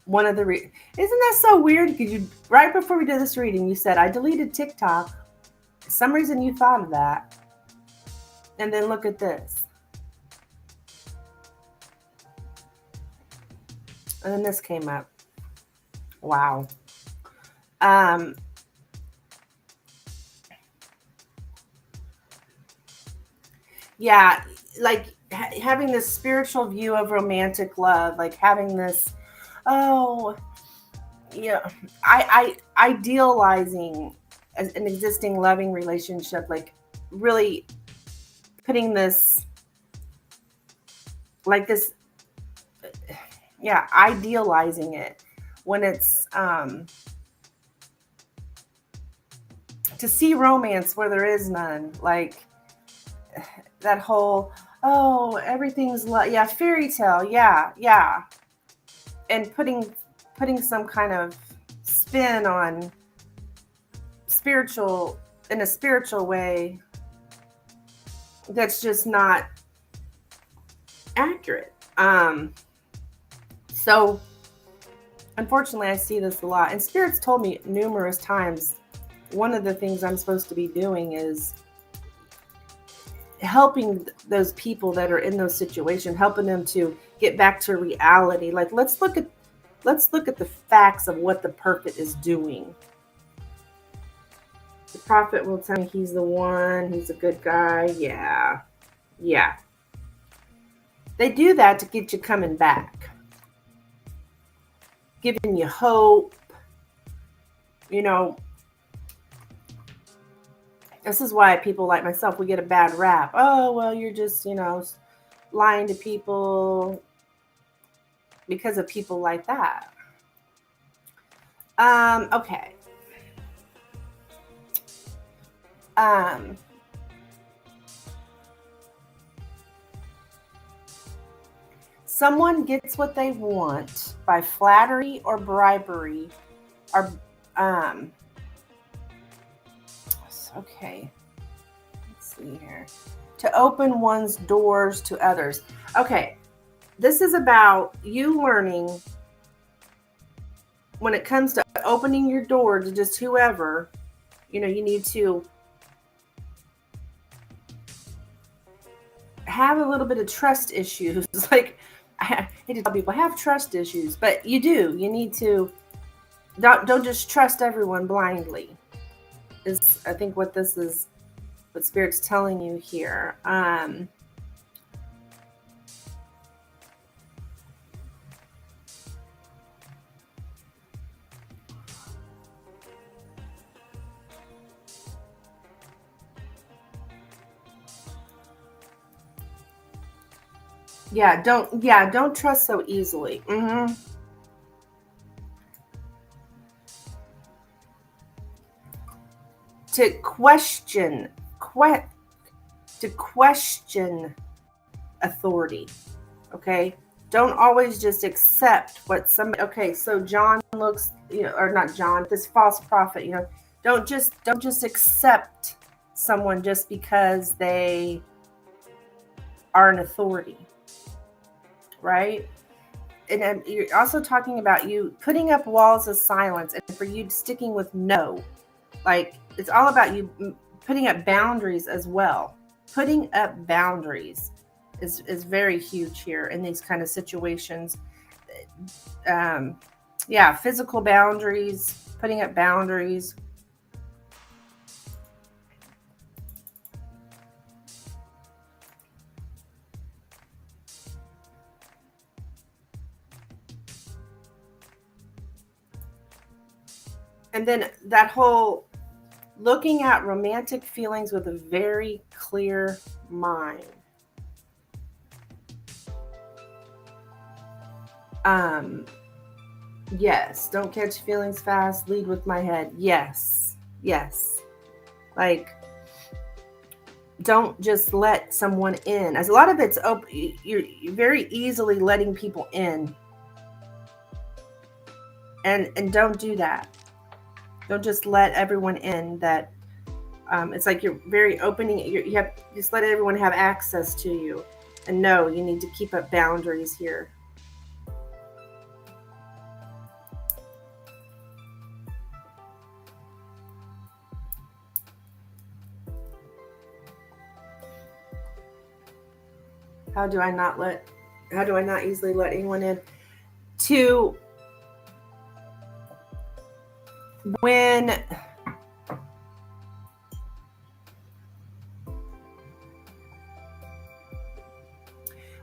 One of the isn't that so weird? Because you right before we did this reading, you said I deleted TikTok. For some reason, you thought of that, and then look at this, and then this came up. Wow. Yeah, like having this spiritual view of romantic love, like having this, oh, yeah, I idealizing an existing loving relationship, like really putting this, like this, yeah, idealizing it when it's to see romance where there is none, like that whole, oh, everything's yeah, fairy tale, yeah, and putting some kind of spin on spiritual in a spiritual way that's just not accurate. So unfortunately, I see this a lot, and spirits told me numerous times one of the things I'm supposed to be doing is helping those people that are in those situations, helping them to get back to reality. Like, let's look at the facts of what the prophet is doing. The prophet will tell me he's the one, he's a good guy. Yeah. They do that to get you coming back, giving you hope. You know, this is why people like myself, we get a bad rap. Oh, well, you're just, you know, lying to people because of people like that. Okay. Someone gets what they want by flattery or bribery or okay. Let's see here. To open one's doors to others. Okay, this is about you learning when it comes to opening your door to just whoever, you need to have a little bit of trust issues. Like, I hate to tell people have trust issues, but you do. You need to don't just trust everyone blindly. Is I think what this is, what Spirit's telling you here. Don't trust so easily. To question authority. Okay, don't always just accept what somebody. Okay, so John looks, or not John, this false prophet. Don't just accept someone just because they are an authority, right? And then you're also talking about you putting up walls of silence, and for you sticking with no. Like, it's all about you putting up boundaries as well. Putting up boundaries is very huge here in these kind of situations. Physical boundaries, putting up boundaries. And then that whole looking at romantic feelings with a very clear mind. Yes, don't catch feelings fast, lead with my head. Yes. Like, don't just let someone in. As a lot of it's open, you're very easily letting people in. And don't do that. Don't just let everyone in. That it's like you're very opening. You have just let everyone have access to you. And no, you need to keep up boundaries here. How do I not easily let anyone in?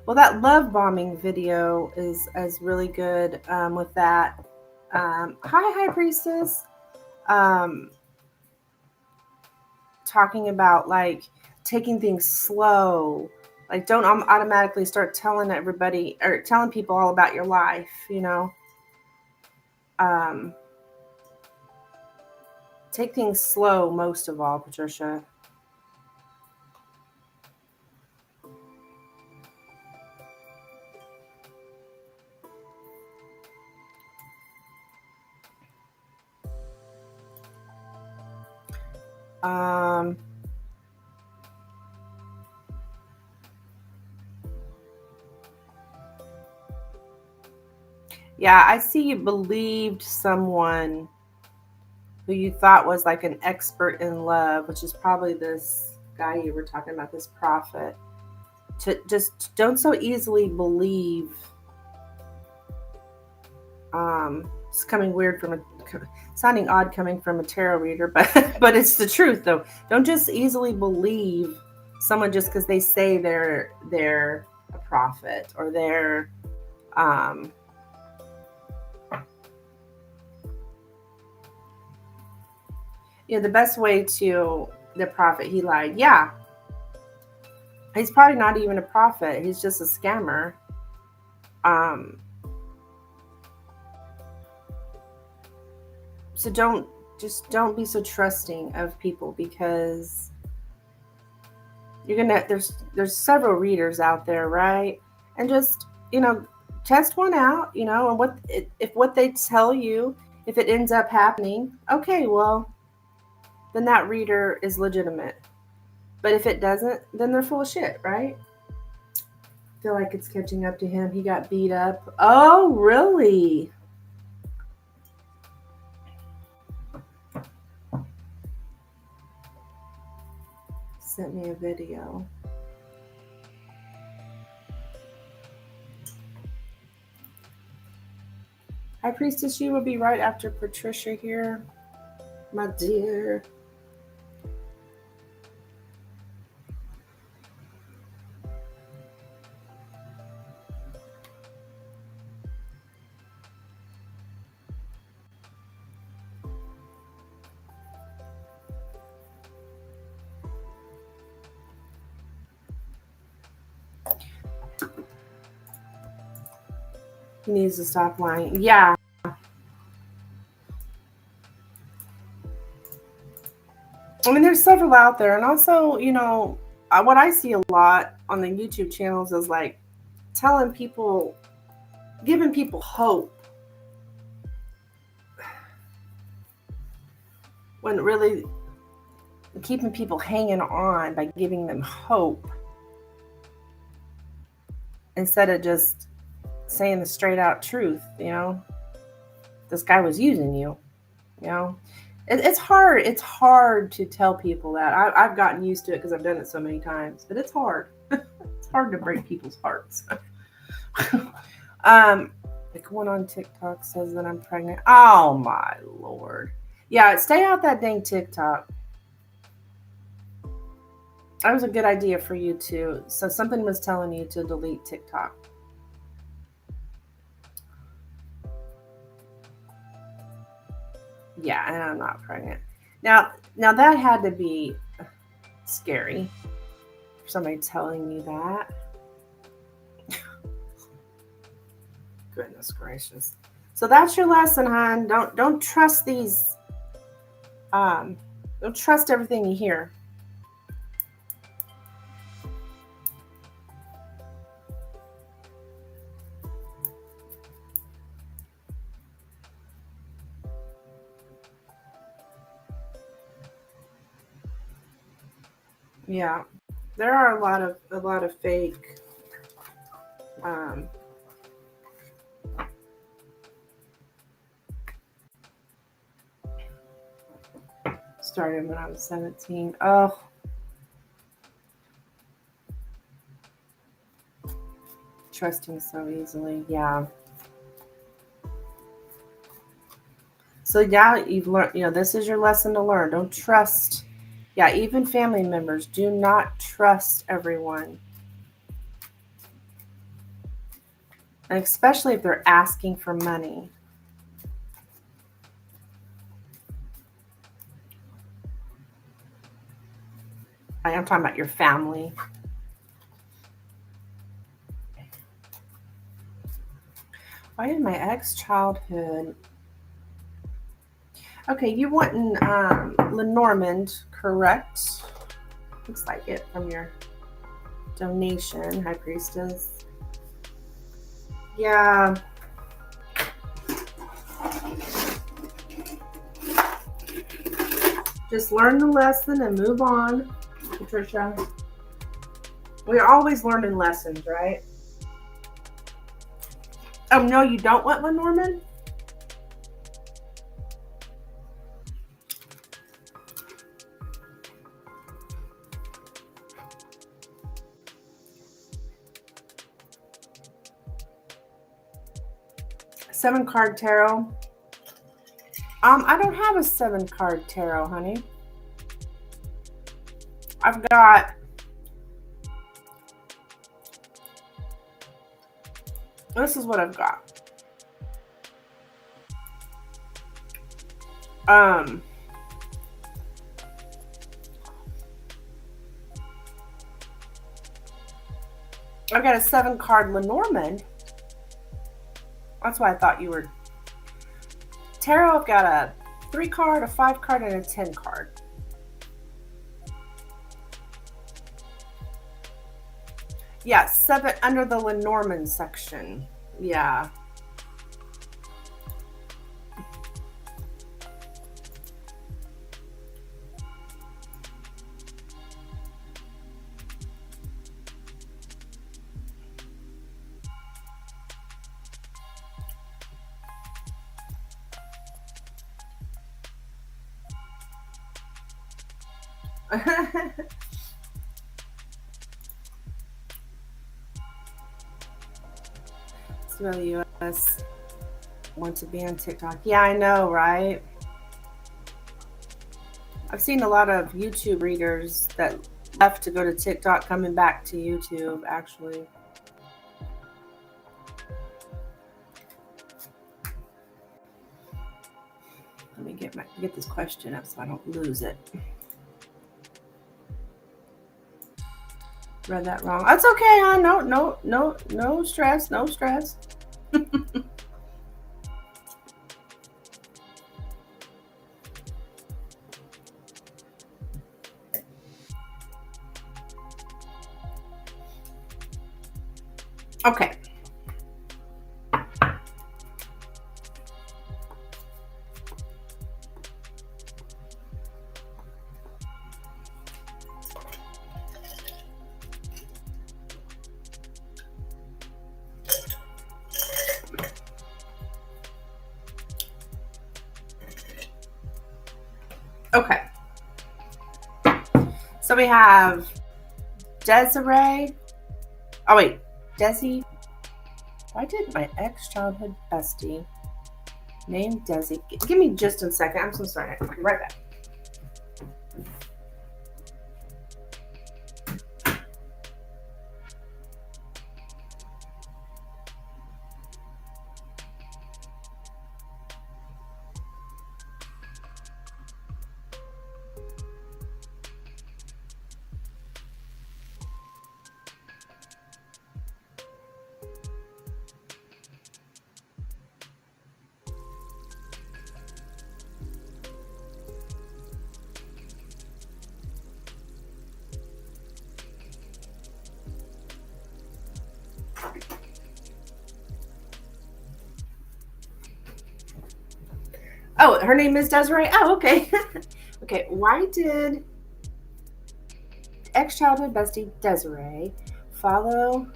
Well, that love bombing video is really good with that. Hi, High Priestess. Talking about like taking things slow. Like, don't automatically start telling everybody or telling people all about your life, Take things slow most of all, Patricia. Yeah, I see you believed someone who you thought was like an expert in love, which is probably this guy you were talking about, this prophet. To just don't so easily believe. It's coming weird sounding odd coming from a tarot reader, but it's the truth though. Don't just easily believe someone just because they say they're a prophet or they're the best way to the prophet, he lied. Yeah. He's probably not even a prophet. He's just a scammer. So don't be so trusting of people, because there's several readers out there, right? And just, test one out, and if what they tell you, if it ends up happening, okay, well, then that reader is legitimate. But if it doesn't, then they're full of shit, right? feel like it's catching up to him. He got beat up. Oh, really? Sent me a video. High Priestess, you will be right after Patricia here, my dear. He needs to stop lying. Yeah. I mean, there's several out there. And also, you know, what I see a lot on the YouTube channels is like telling people, giving people hope. When really keeping people hanging on by giving them hope instead of just saying the straight out truth, you know, this guy was using you, you know. It's hard. It's hard to tell people that. I've gotten used to it because I've done it so many times, but it's hard. It's hard to break people's hearts. Like one on TikTok says that I'm pregnant. Oh my Lord. Yeah, stay out that dang TikTok. That was a good idea for you too. So something was telling you to delete TikTok. Yeah, and I'm not pregnant. Now that had to be scary for somebody telling me that. Goodness gracious. So that's your lesson, hon. Don't trust these. Don't trust everything you hear. Yeah, there are a lot of fake. Started when I was 17. Oh, trusting so easily. Yeah. So yeah, you've learned. You know, this is your lesson to learn. Don't trust. Yeah, even family members. Do not trust everyone. And especially if they're asking for money. I'm talking about your family. Why did my ex-childhood... Okay, you want in Lenormand, correct? Looks like it from your donation, High Priestess. Yeah. Just learn the lesson and move on, Patricia. We're always learning lessons, right? Oh, no, you don't want Lenormand? Seven card tarot. I don't have a 7-card tarot, honey. I've got... This is what I've got. I've got a 7-card Lenormand. That's why I thought you were... Tarot, I've got a 3-card, a 5-card, and a 10-card. Yeah, 7 under the Lenormand section. Yeah. So the U.S. want to be on TikTok. Yeah, I know, right? I've seen a lot of YouTube readers that left to go to TikTok coming back to YouTube, actually. Let me get this question up so I don't lose it. Read that wrong. That's okay, huh? No stress, no stress. Okay. Okay. So we have Desiree. Oh, wait. Desi. Why did my ex-childhood bestie name Desi? Give me just a second. I'm so sorry. I'll be right back. Oh, her name is Desiree? Oh, okay. Okay, why did ex-childhood bestie Desiree follow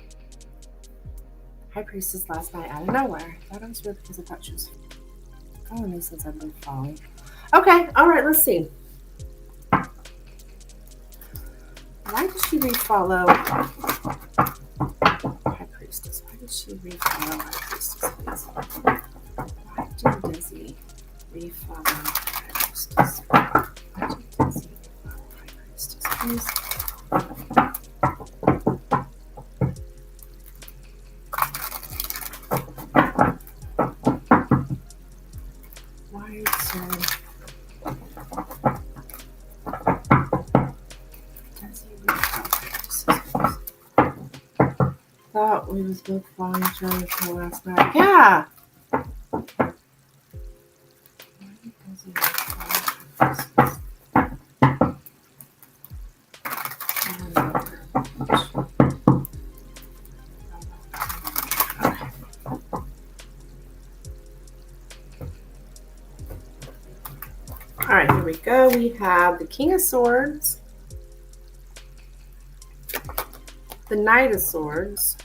High Priestess last night out of nowhere? I thought it was weird because I thought she was following me since I've been following. Okay, all right, let's see. Why did she refollow High Priestess? Why did she refollow High Priestess, please? Why did Desi refollow High Priestess? Why did Desi refollow High Priestess, please? Why so? Desi refollow High Priestess, please? Thought we was both following each other for last night. Yeah. Why did Desi refollow High Priestess? All right, here we go. We have the King of Swords, the Knight of Swords,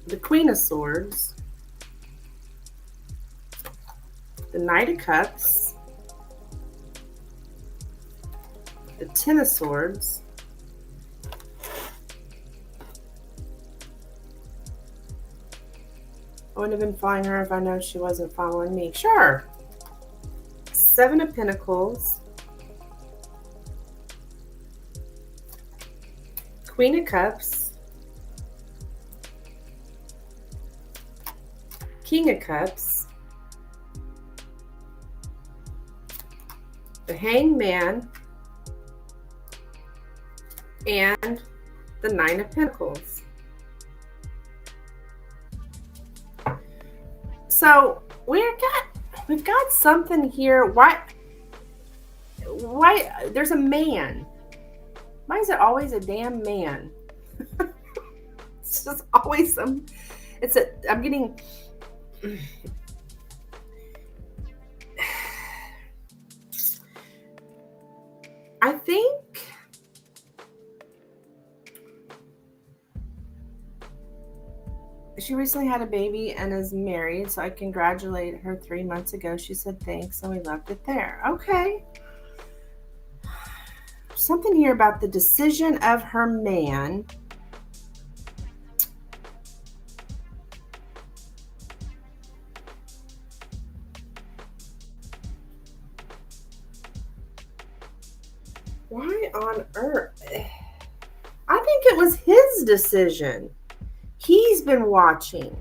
the Queen of Swords, the Knight of Cups, the Ten of Swords, I wouldn't have been following her if I know she wasn't following me. Sure. Seven of Pentacles, Queen of Cups, King of Cups, the Hangman, and the Nine of Pentacles. So we've got something here. Why there's a man? Why is it always a damn man? It's just always some. I'm getting. I think. She recently had a baby and is married, so I congratulated her 3 months ago. She said thanks, and we left it there. Okay. Something here about the decision of her man. Why on earth? I think it was his decision. He's been watching.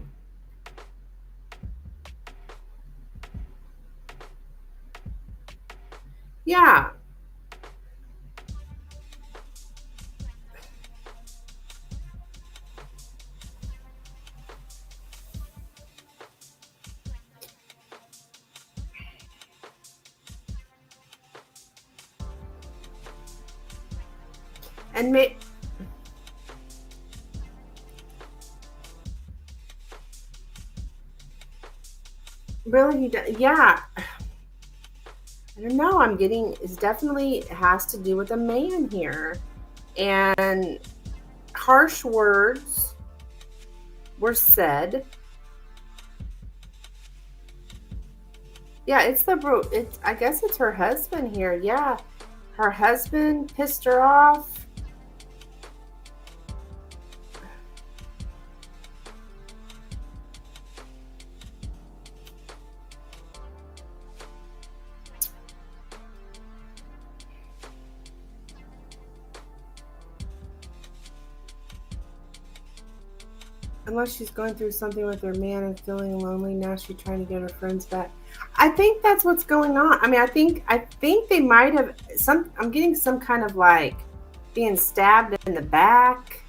Yeah. And really, he does. Yeah. I don't know. I'm getting, it definitely has to do with a man here. And harsh words were said. Yeah, I guess it's her husband here. Yeah. Her husband pissed her off. Unless she's going through something with her man and feeling lonely, now she's trying to get her friends back. I think that's what's going on. I mean, I think they might have I'm getting some kind of like being stabbed in the back.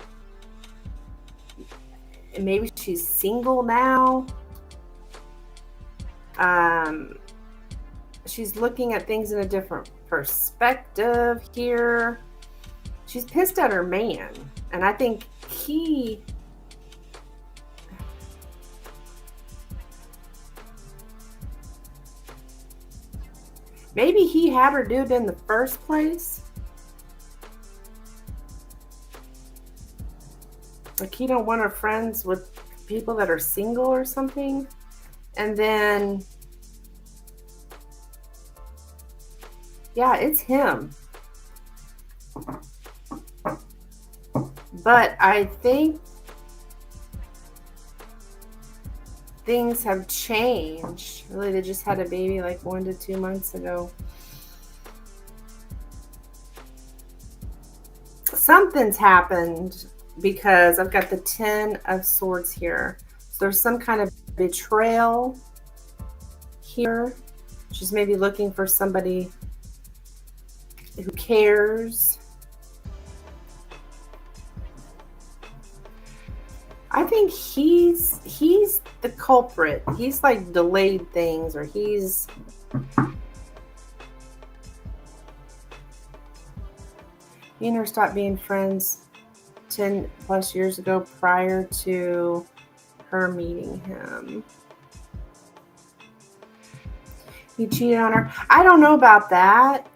And maybe she's single now. She's looking at things in a different perspective here. She's pissed at her man, and I think maybe he had her do it in the first place. Like he don't want her friends with people that are single or something. And then, yeah, it's him. But I think things have changed. Really, they just had a baby like 1 to 2 months ago. Something's happened because I've got the 10 of Swords here. So there's some kind of betrayal here. She's maybe looking for somebody who cares. I think he's the culprit. He's like delayed things, or he's he and her stopped being friends 10 plus years ago prior to her meeting him. He cheated on her. I don't know about that,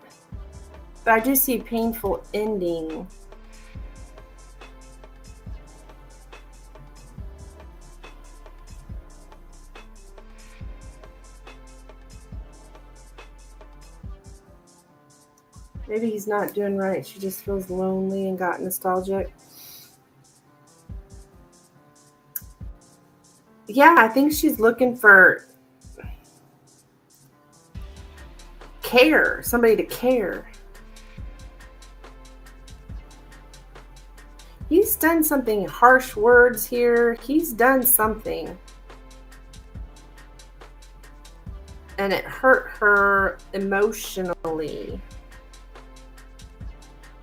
but I do see a painful ending. Maybe he's not doing right. She just feels lonely and got nostalgic. Yeah, I think she's looking for care, somebody to care. He's done something, harsh words here. He's done something. And it hurt her emotionally.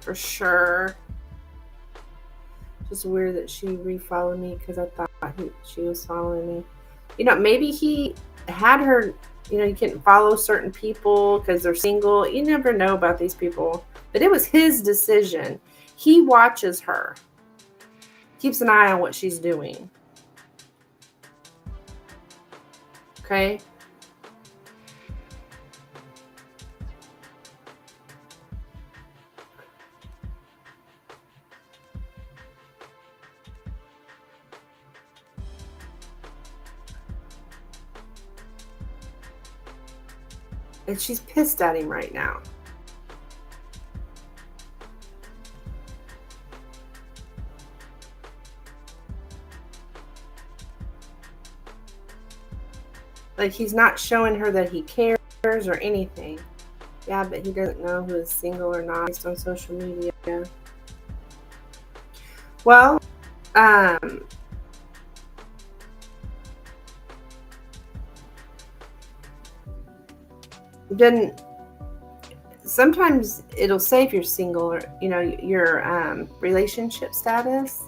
For sure. Just weird that she refollowed me because I thought she was following me. You know, maybe he had her, you know, you can't follow certain people because they're single. You never know about these people. But it was his decision. He watches her. Keeps an eye on what she's doing. Okay? And she's pissed at him right now. Like, he's not showing her that he cares or anything. Yeah, but he doesn't know who is single or not based on social media. Well, then sometimes it'll say if you're single or, you know, your relationship status.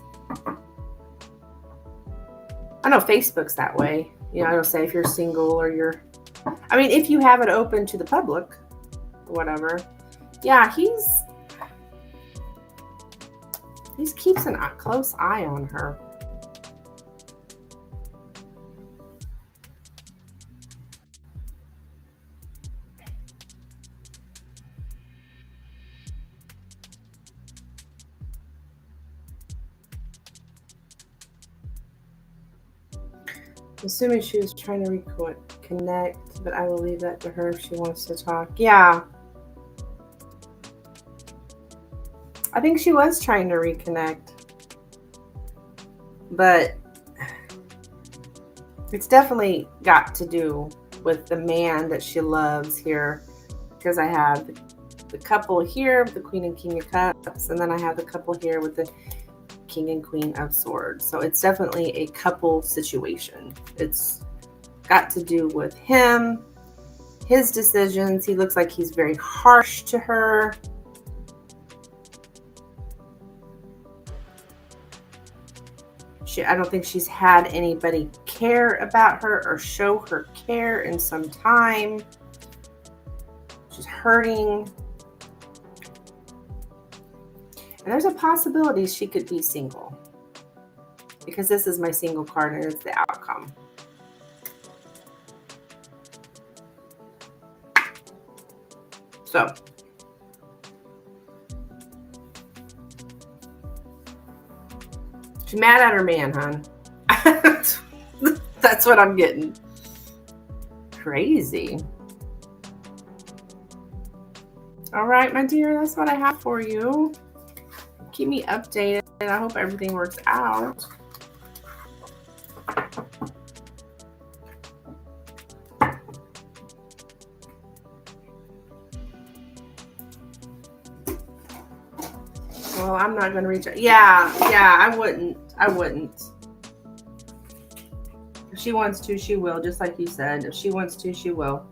I know Facebook's that way. You know, it'll say if you're single or you're, I mean, if you have it open to the public or whatever. Yeah, he keeps a close eye on her. Assuming she was trying to reconnect, but I will leave that to her if she wants to talk. Yeah. I think she was trying to reconnect. But it's definitely got to do with the man that she loves here. Because I have the couple here, the Queen and King of Cups, and then I have the couple here with the King and Queen of Swords. So it's definitely a couple situation. It's got to do with him, his decisions. He looks like he's very harsh to her. I don't think she's had anybody care about her or show her care in some time. She's hurting. And there's a possibility she could be single. Because this is my single card and it's the outcome. So. She's mad at her man, hon. That's what I'm getting. Crazy. All right, my dear, that's what I have for you. Keep me updated. I hope everything works out. Well, I'm not going to reach out. Yeah, I wouldn't. If she wants to, she will, just like you said. If she wants to, she will.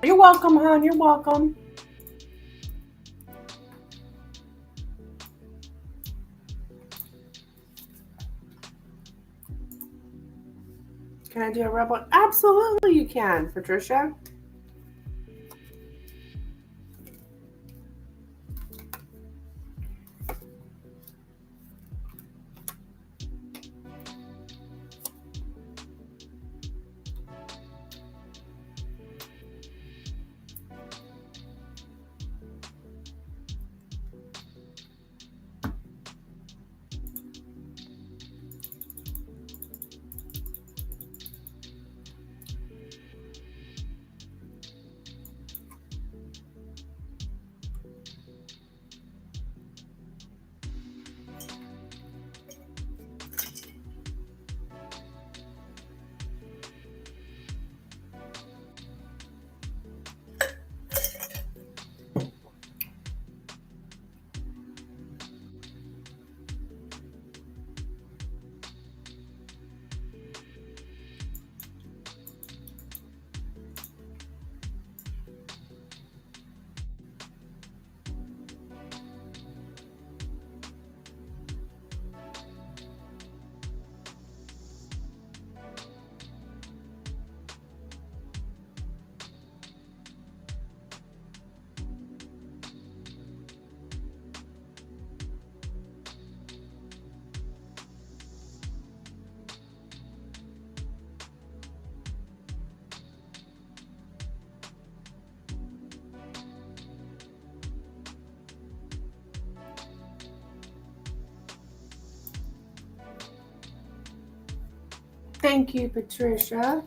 You're welcome, hon. You're welcome. Can I do a rebel? Absolutely you can, Patricia. Thank you, Patricia.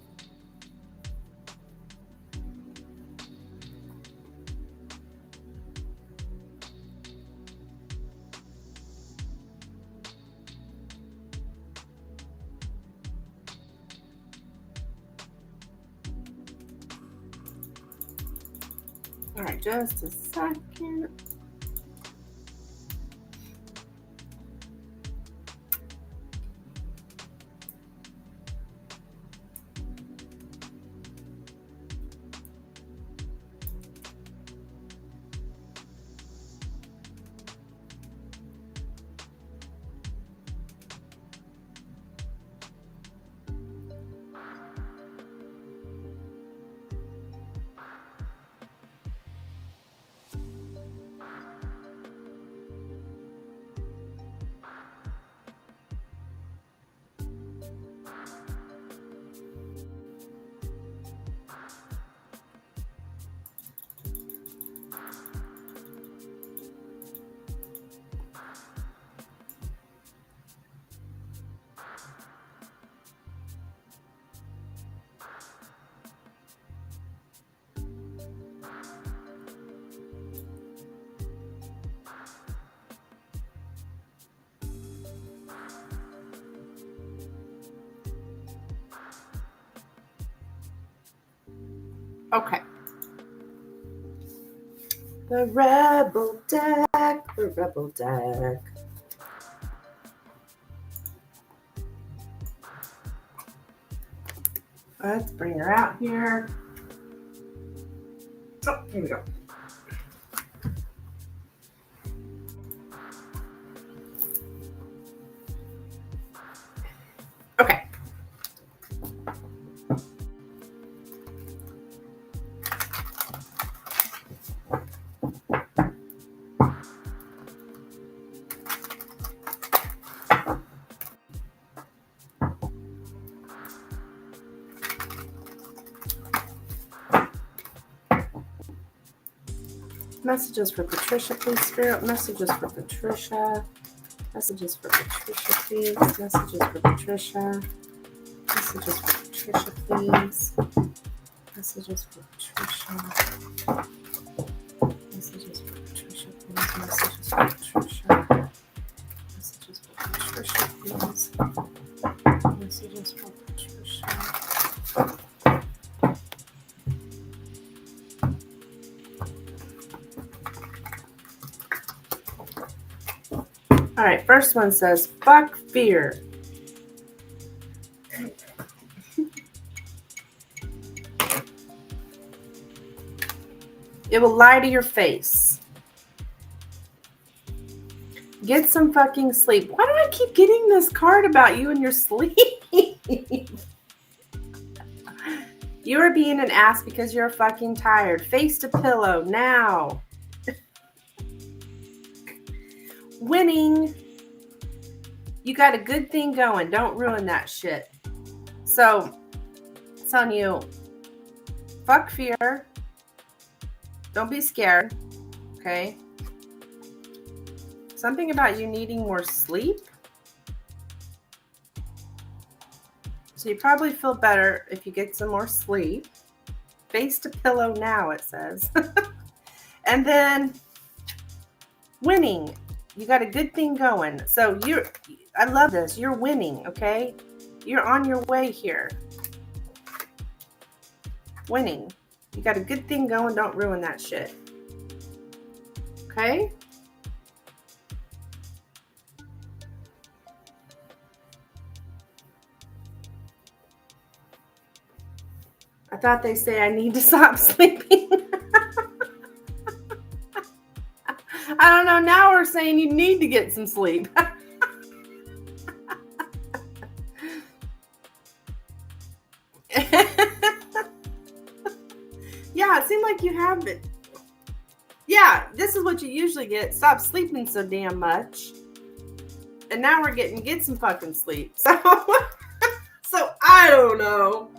All right, just a second. Okay. The Rebel deck, the Rebel deck. Let's bring her out here. Oh, here we go. Okay. Messages for Patricia, please, Spirit. Messages for Patricia. Messages for Patricia, please. Messages for Patricia. Messages for Patricia, please. Messages for Patricia. Messages for Patricia, please. Messages for Patricia. Messages for Patricia, please. Messages for Patricia. All right, first one says, fuck fear. It will lie to your face. Get some fucking sleep. Why do I keep getting this card about you and your sleep? You are being an ass because you're fucking tired. Face to pillow now. Winning. You got a good thing going. Don't ruin that shit. So, I'm telling you, fuck fear. Don't be scared. Okay? Something about you needing more sleep. So you probably feel better if you get some more sleep. Face to pillow now, it says. And then winning. You got a good thing going. So I love this. You're winning, okay? You're on your way here. Winning. You got a good thing going. Don't ruin that shit. Okay? I thought they say I need to stop sleeping. I don't know. Now we're saying you need to get some sleep. Yeah, it seemed like you have it. Yeah, this is what you usually get. Stop sleeping so damn much. And now we're getting get some fucking sleep. So I don't know.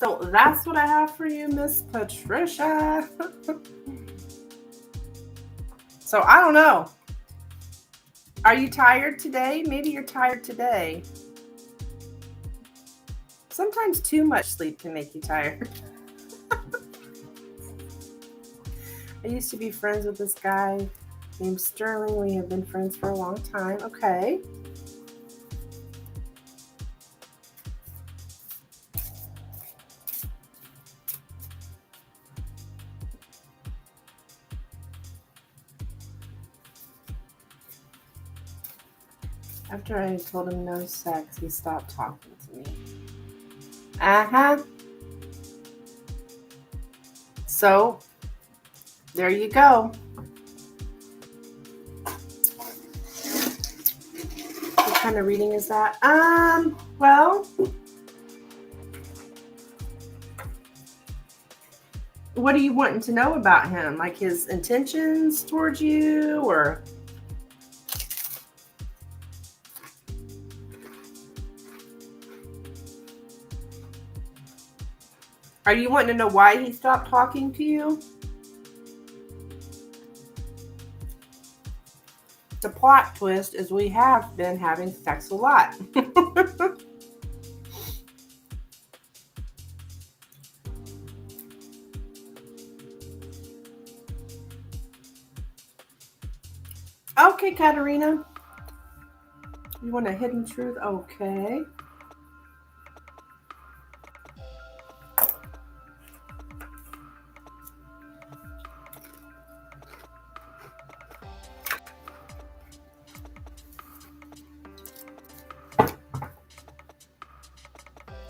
So that's what I have for you, Miss Patricia. So I don't know. Are you tired today? Maybe you're tired today. Sometimes too much sleep can make you tired. I used to be friends with this guy named Sterling. We have been friends for a long time. Okay. After I told him no sex, he stopped talking to me. Uh-huh. So, there you go. What kind of reading is that? Well, what are you wanting to know about him? Like his intentions towards you, or? Are you wanting to know why he stopped talking to you? The plot twist is we have been having sex a lot. Okay, Katerina. You want a hidden truth? Okay.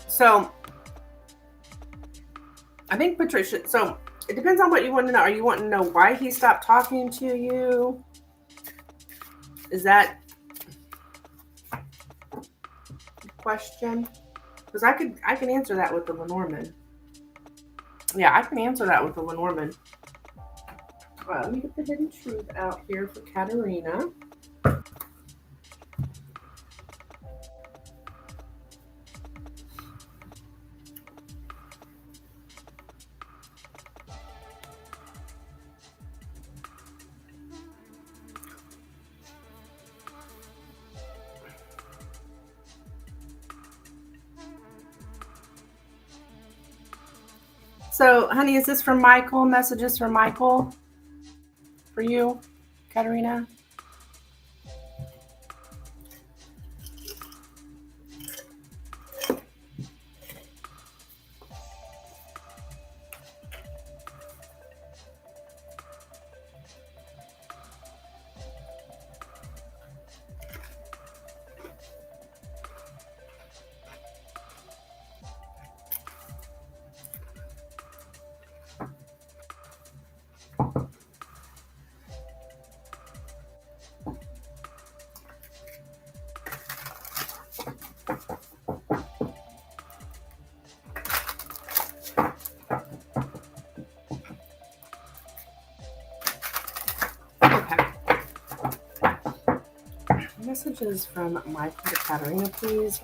So, I think Patricia, so it depends on what you want to know. Are you wanting to know why he stopped talking to you? Is that the question? Because I can answer that with the Lenormand. Yeah, I can answer that with the Lenormand. Well, let me get the hidden truth out here for Katerina. So, honey, is this from Michael? Messages from Michael for you, Katerina? Messages from Michael to Katerina, please.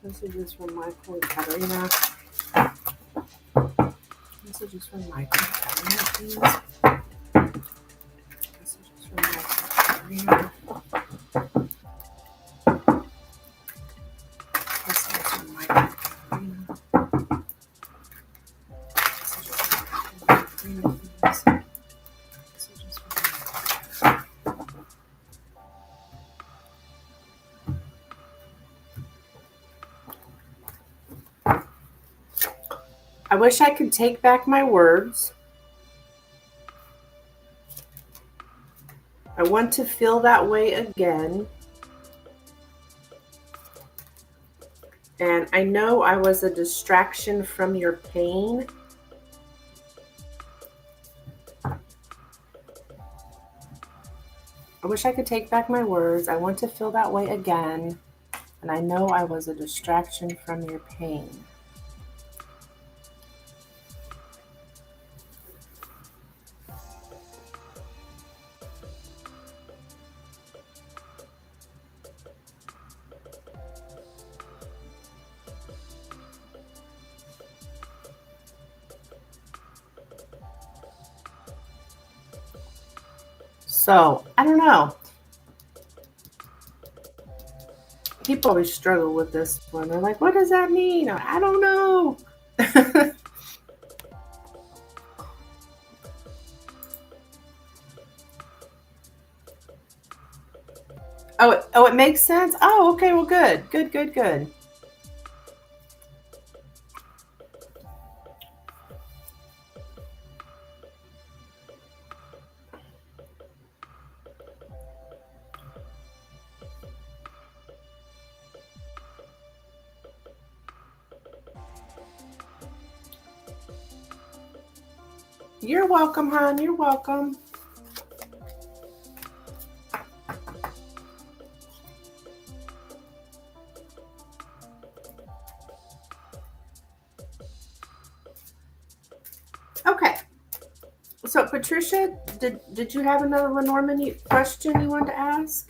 Messages from Michael to Katerina. Messages from Michael to Katerina, please. Messages from Michael to Katerina. Messages from Michael to Katerina. Messages from Michael to Katerina, please. Messages from Michael. I wish I could take back my words. I want to feel that way again. And I know I was a distraction from your pain. I wish I could take back my words. I want to feel that way again. And I know I was a distraction from your pain. So, I don't know. People always struggle with this one. They're like, what does that mean? Or, I don't know. Oh, it makes sense? Oh, okay, well, good. Good. You're welcome, hon. You're welcome. Okay. So, Patricia, did you have another Lenormand question you wanted to ask?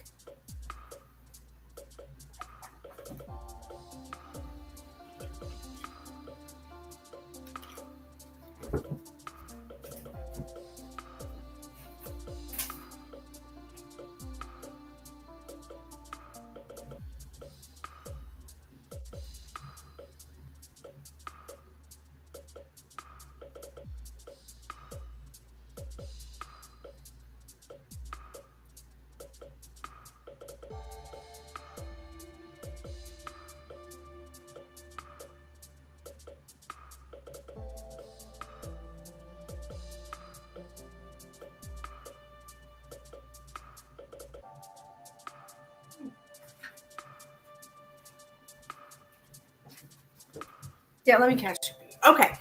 Yeah, let me catch you. Okay.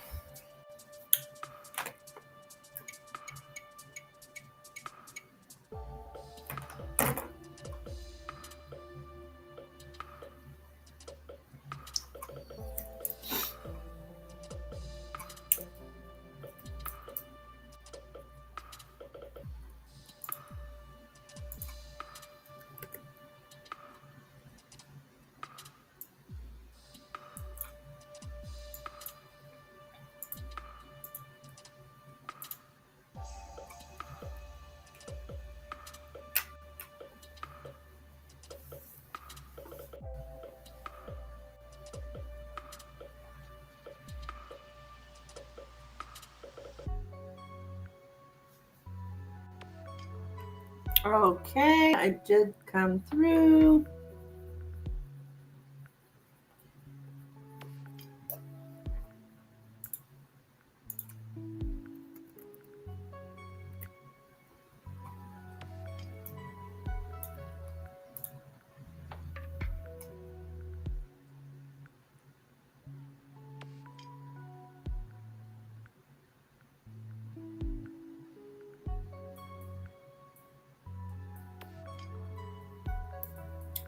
Okay, I did come through.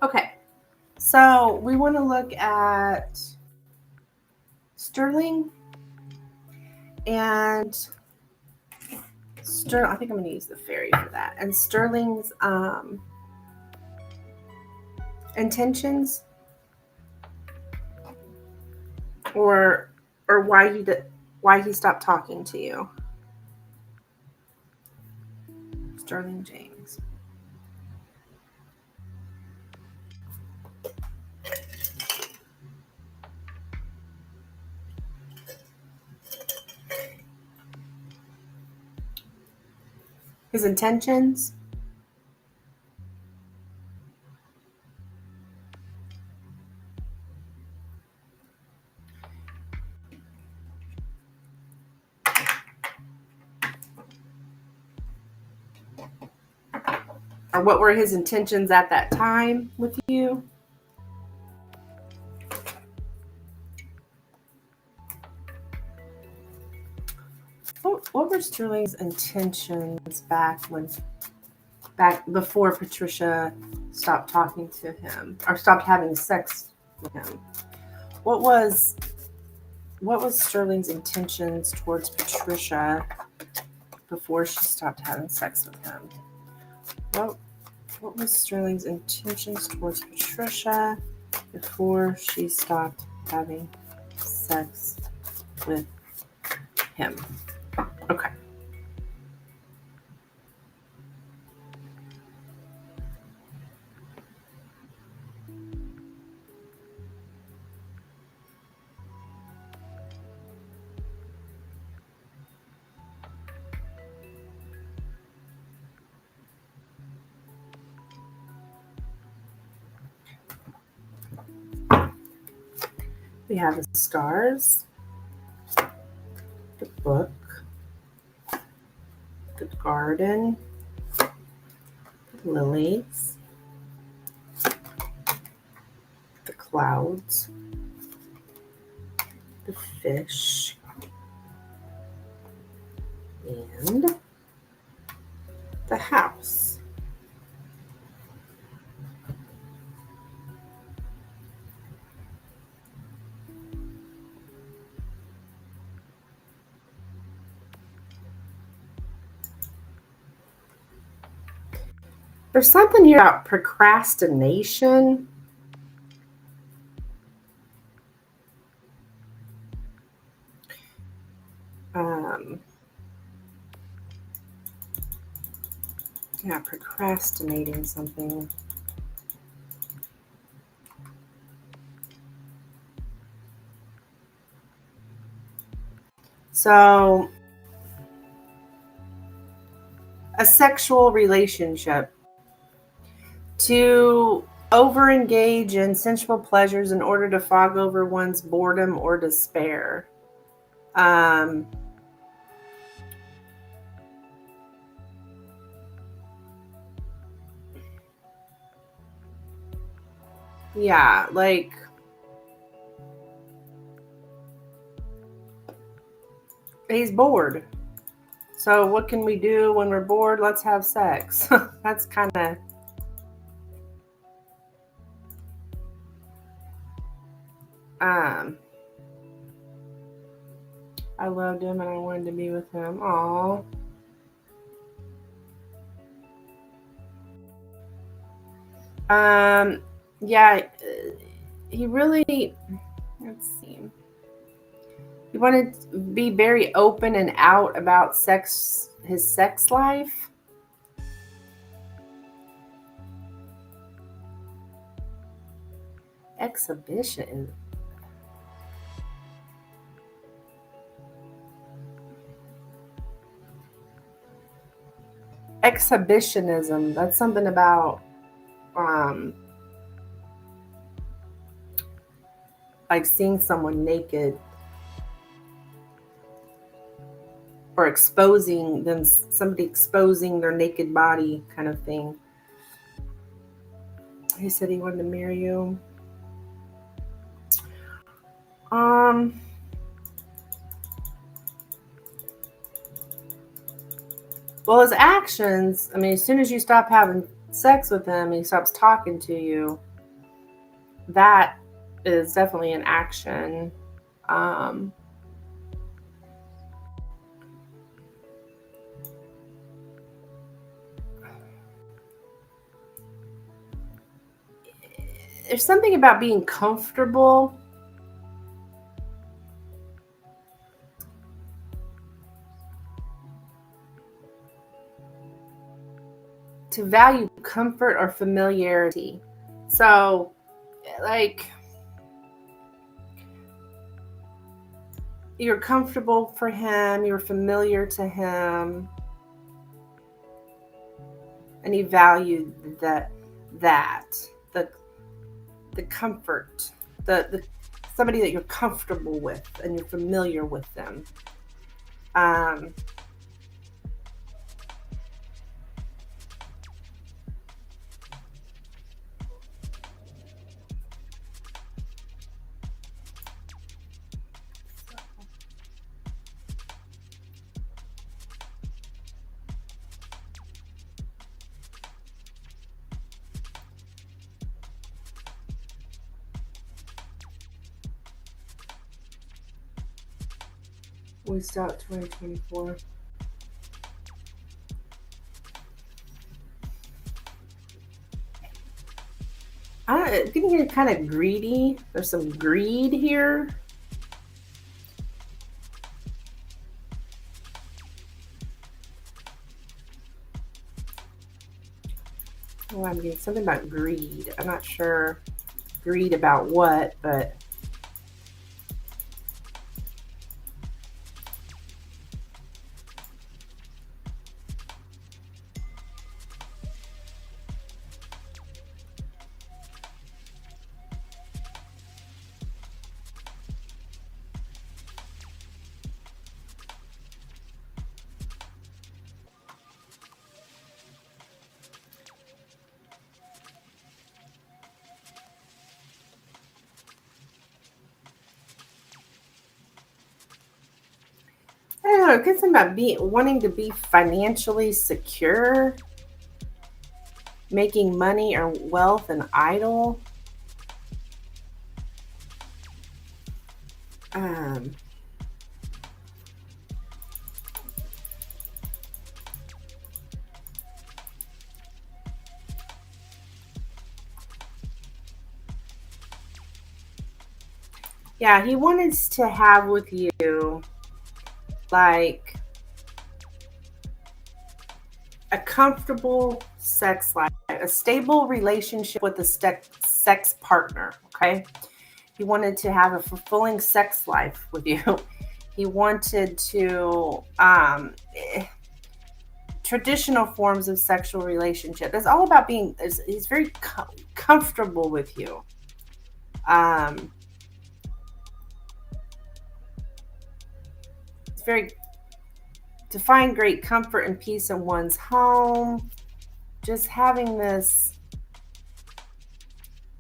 Okay, so we want to look at Sterling and Sterling. I think I'm going to use the fairy for that. And Sterling's intentions, or why he stopped talking to you. Sterling James. His intentions. Or what were his intentions at that time with you? What were Sterling's intentions back before Patricia stopped talking to him or stopped having sex with him? What was Sterling's intentions towards Patricia before she stopped having sex with him? What was Sterling's intentions towards Patricia before she stopped having sex with him? Okay. We have the stars, the book, the garden, the lilies, the clouds, the fish, and the house. There's something here about procrastination. Yeah, procrastinating something. So, a sexual relationship. To overengage in sensual pleasures in order to fog over one's boredom or despair. Yeah, like he's bored. So what can we do when we're bored? Let's have sex. That's kind of I loved him and I wanted to be with him. Aww. Yeah, he really, let's see. He wanted to be very open and out about sex, his sex life. Exhibition. Exhibitionism. That's something about like seeing someone naked or exposing them, somebody exposing their naked body kind of thing. He said he wanted to marry you. Well, his actions, I mean, as soon as you stop having sex with him, he stops talking to you. That is definitely an action. There's something about being comfortable. To value comfort or familiarity. So, like, you're comfortable for him, you're familiar to him, and he valued the comfort, the somebody that you're comfortable with and you're familiar with them. We start 2024. I'm getting kind of greedy. There's some greed here. Oh, I'm getting something about greed. I'm not sure greed about what, but know. It gets something about wanting to be financially secure, making money or wealth an idol. Yeah, he wanted to have with you like a comfortable sex life, a stable relationship with a sex partner, okay? He wanted to have a fulfilling sex life with you. He wanted to traditional forms of sexual relationship. It's all about being. He's very comfortable with you. It's very to find great comfort and peace in one's home. Just having this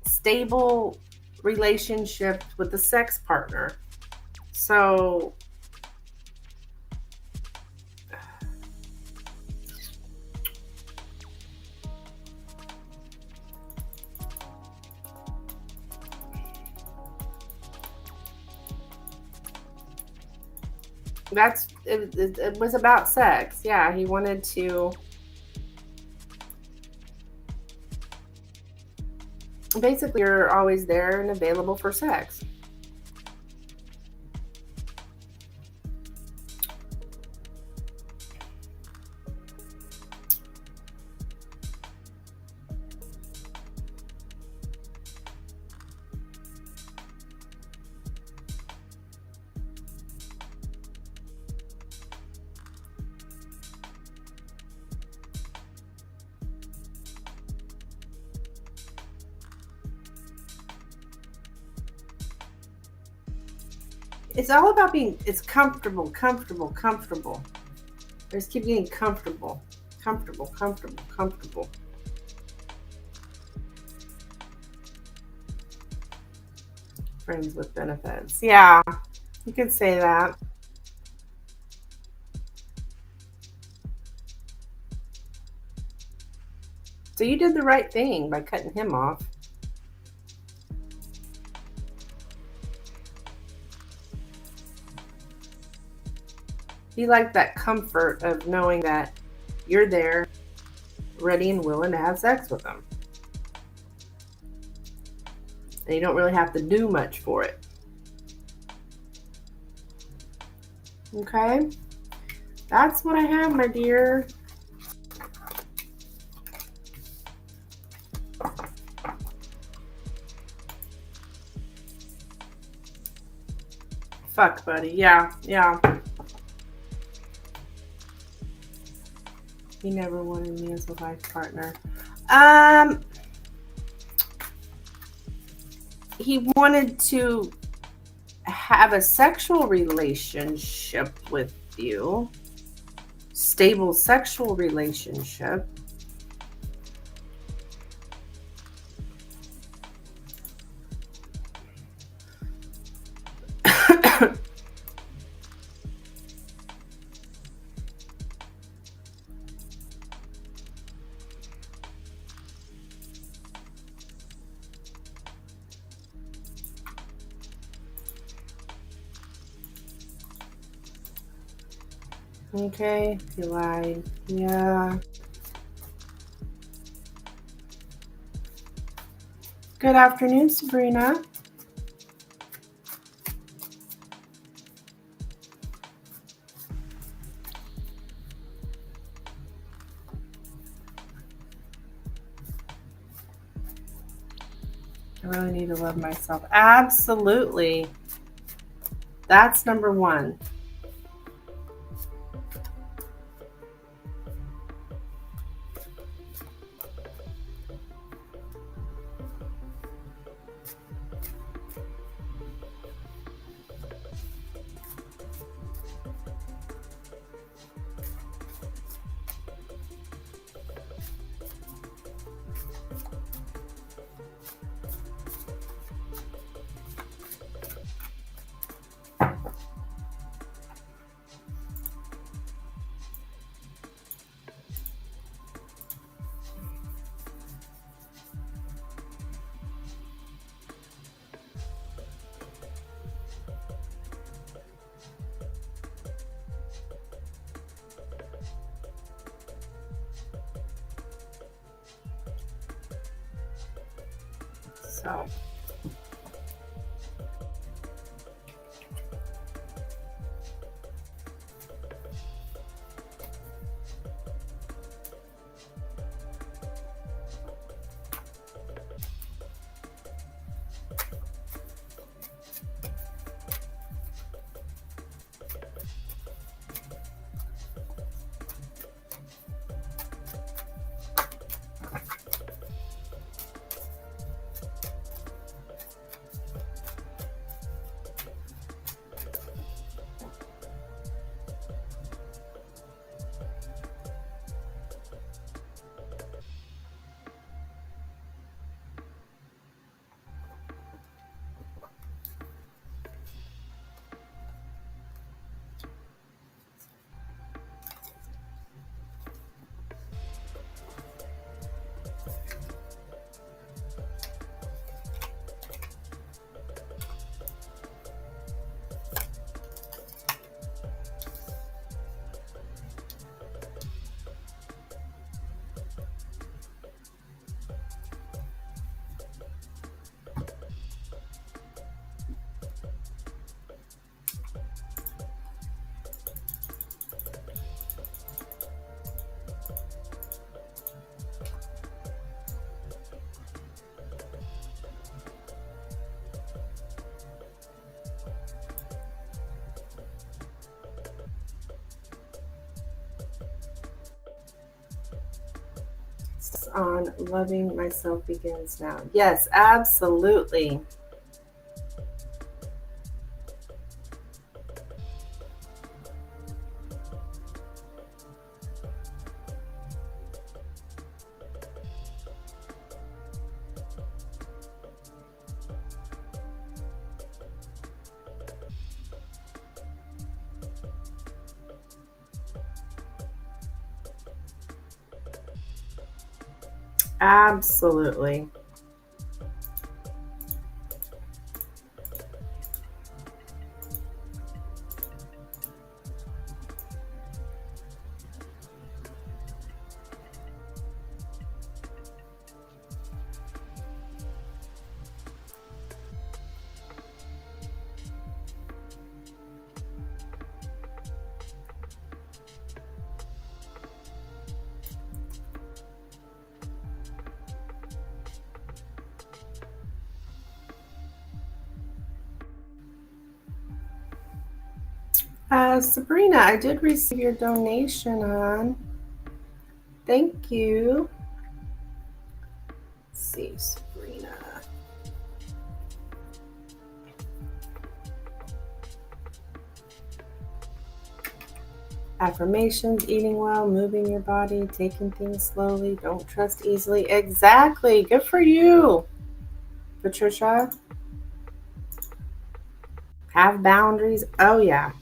stable relationship with the sex partner. So it was about sex. Yeah, he wanted to basically you're always there and available for sex. It's all about it's comfortable. Just keep getting comfortable. Friends with benefits. Yeah, you could say that. So you did the right thing by cutting him off. He liked that comfort of knowing that you're there, ready and willing to have sex with him. And you don't really have to do much for it. Okay? That's what I have, my dear. Fuck, buddy. Yeah. He never wanted me as a life partner. He wanted to have a sexual relationship with you. Stable sexual relationship. Okay, he lied. Yeah. Good afternoon, Sabrina. I really need to love myself. Absolutely. That's number one. So. On loving myself begins now. Yes, absolutely. Absolutely. Sabrina, I did receive your donation on. Thank you. Let's see, Sabrina. Affirmations, eating well, moving your body, taking things slowly, don't trust easily. Exactly. Good for you, Patricia. Have boundaries. Oh, yeah.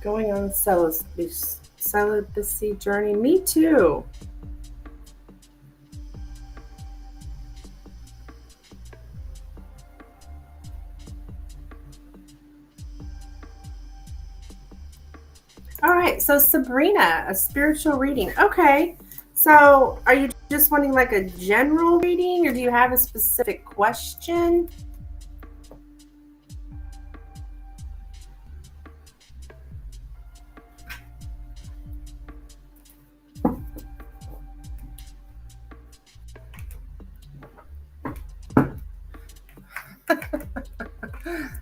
Going on celibacy journey. Me too. All right, so Sabrina, a spiritual reading. Okay, so are you just wanting like a general reading, or do you have a specific question?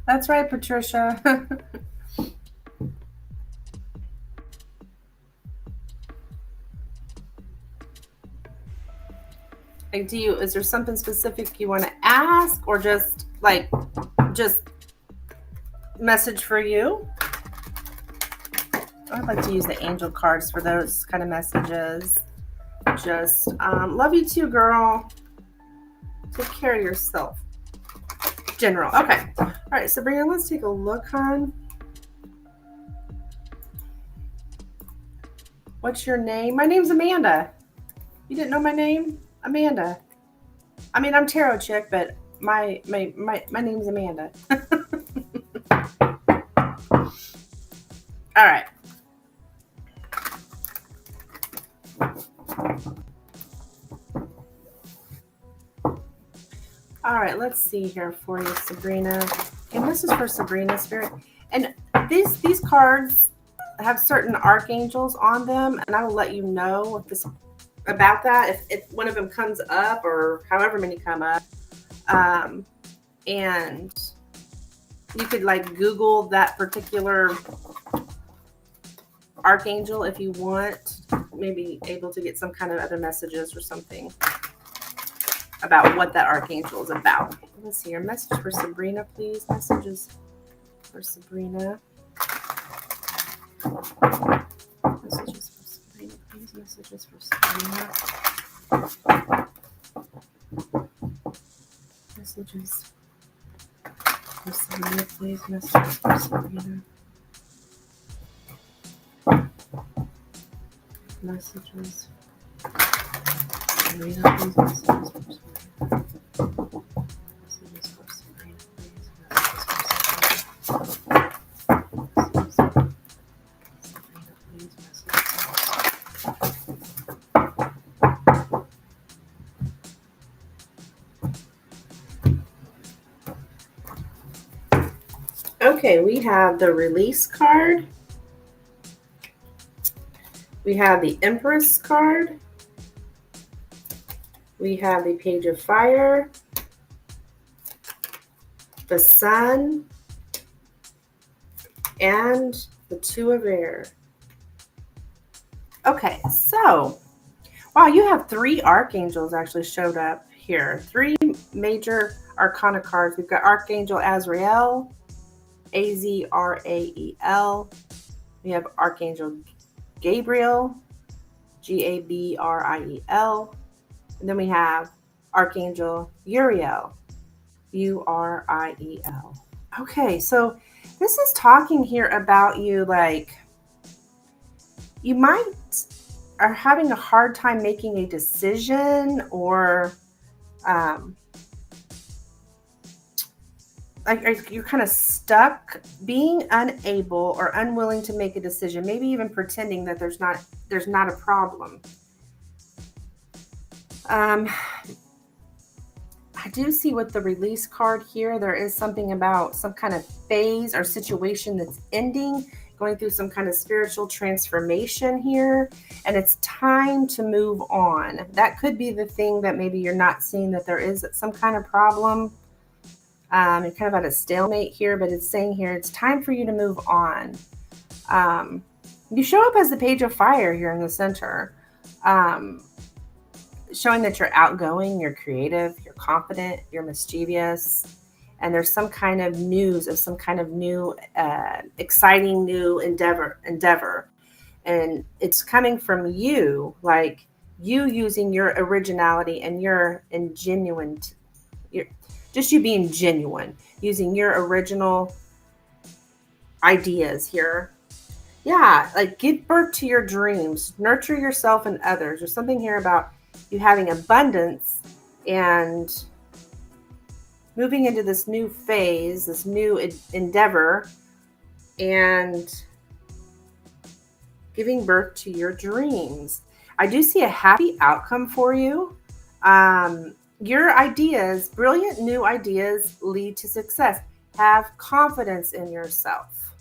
That's right, Patricia. Like, is there something specific you want to ask, or just message for you? I'd like to use the angel cards for those kind of messages. Just love you too, girl. Take care of yourself. General. Okay. All right, Sabrina, let's take a look, hon. What's your name? My name's Amanda. You didn't know my name? Amanda. I mean, I'm Tarot Chick, but my name's Amanda. All right. All right, let's see here for you, Sabrina. And this is for Sabrina, Spirit. And these cards have certain archangels on them, and I will let you know about that if one of them comes up, or however many come up. And you could like Google that particular archangel if you want, maybe able to get some kind of other messages or something about what that archangel is about. Let's see, your message for Sabrina, please. Messages for Sabrina. Messages for Sabrina, please. Messages for Sabrina. Messages for Sabrina, please. Messages for Sabrina. Messages. Sabrina, please. Messages for Sabrina. Messages for Sabrina, please. Messages for Sabrina. Sabrina, please. Messages for Okay, we have the Release card. We have the Empress card. We have the Page of Fire, the Sun, and the Two of Air. Okay, so, wow, you have 3 archangels actually showed up here. 3 major arcana cards. We've got Archangel Azrael, Azrael. We have Archangel Gabriel, Gabriel. And then we have Archangel Uriel, Uriel. Okay, so this is talking here about you, like you might are having a hard time making a decision, or like you're kind of stuck, being unable or unwilling to make a decision, maybe even pretending that there's not a problem. I do see with the Release card here, there is something about some kind of phase or situation that's ending, going through some kind of spiritual transformation here, and it's time to move on. That could be the thing that maybe you're not seeing, that there is some kind of problem. You're kind of at a stalemate here, but it's saying here it's time for you to move on. You show up as the Page of Fire here in the center, showing that you're outgoing, you're creative, you're confident, you're mischievous, and there's some kind of news of some kind of new, exciting new endeavor. And it's coming from you, like you using your originality and your ingenuine, just you being genuine, using your original ideas here. Yeah, like give birth to your dreams, nurture yourself and others. There's something here about you having abundance and moving into this new phase, this new endeavor, and giving birth to your dreams. I do see a happy outcome for you. Your ideas, brilliant new ideas, lead to success. Have confidence in yourself,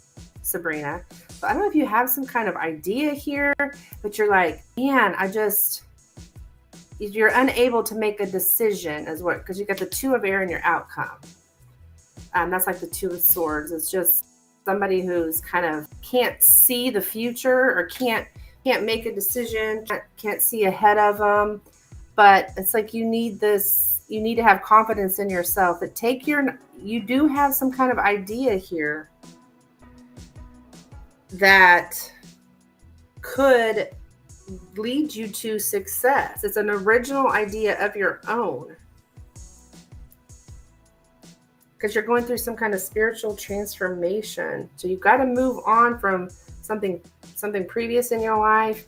Sabrina. So I don't know if you have some kind of idea here, but you're like, man, you're unable to make a decision because you got the Two of Air in your outcome. That's like the Two of Swords. It's just somebody who's kind of can't see the future, or can't make a decision, can't see ahead of them. But it's like you need to have confidence in yourself. But you do have some kind of idea here that could lead you to success. It's an original idea of your own. Because you're going through some kind of spiritual transformation. So you've got to move on from something previous in your life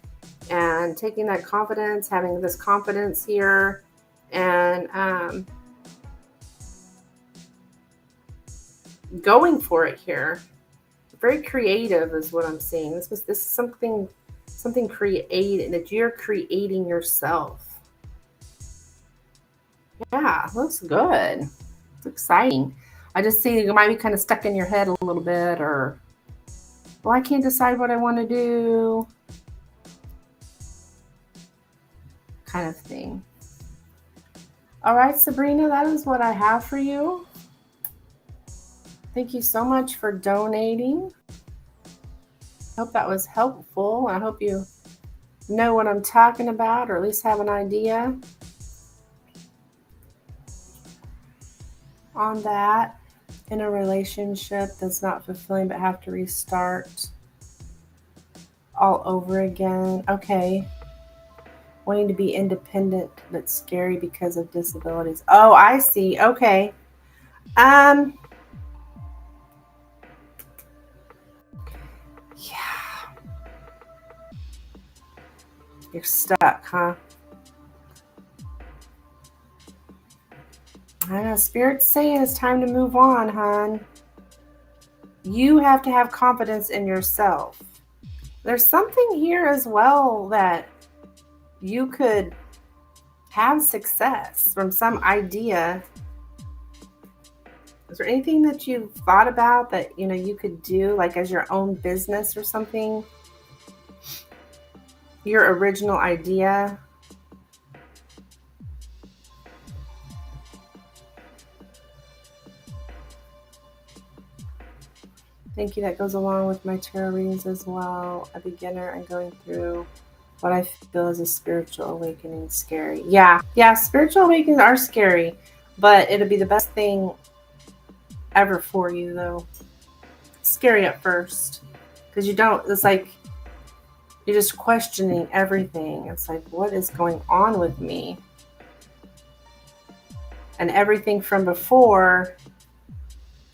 and taking that confidence, having this confidence here, and going for it here. Very creative is what I'm seeing. This is something creative that you're creating yourself. Yeah, looks good. It's exciting. I just see you might be kind of stuck in your head a little bit, or, well, I can't decide what I want to do, kind of thing. All right, Sabrina, that is what I have for you. Thank you so much for donating. I hope that was helpful. I hope you know what I'm talking about, or at least have an idea on that. In a relationship that's not fulfilling but have to restart all over again. Okay. Wanting to be independent but scary because of disabilities. Oh, I see. Okay. Yeah. You're stuck, huh? I know. Spirit's saying it's time to move on, hon. You have to have confidence in yourself. There's something here as well that you could have success from some idea. Is there anything that you've thought about that you could do, like as your own business or something? Your original idea? Thank you. That goes along with my tarot readings as well. A beginner and going through what I feel is a spiritual awakening. Scary. Yeah, spiritual awakenings are scary, but it'll be the best thing ever for you, though. Scary at first because it's like you're just questioning everything. It's like, what is going on with me? And everything from before,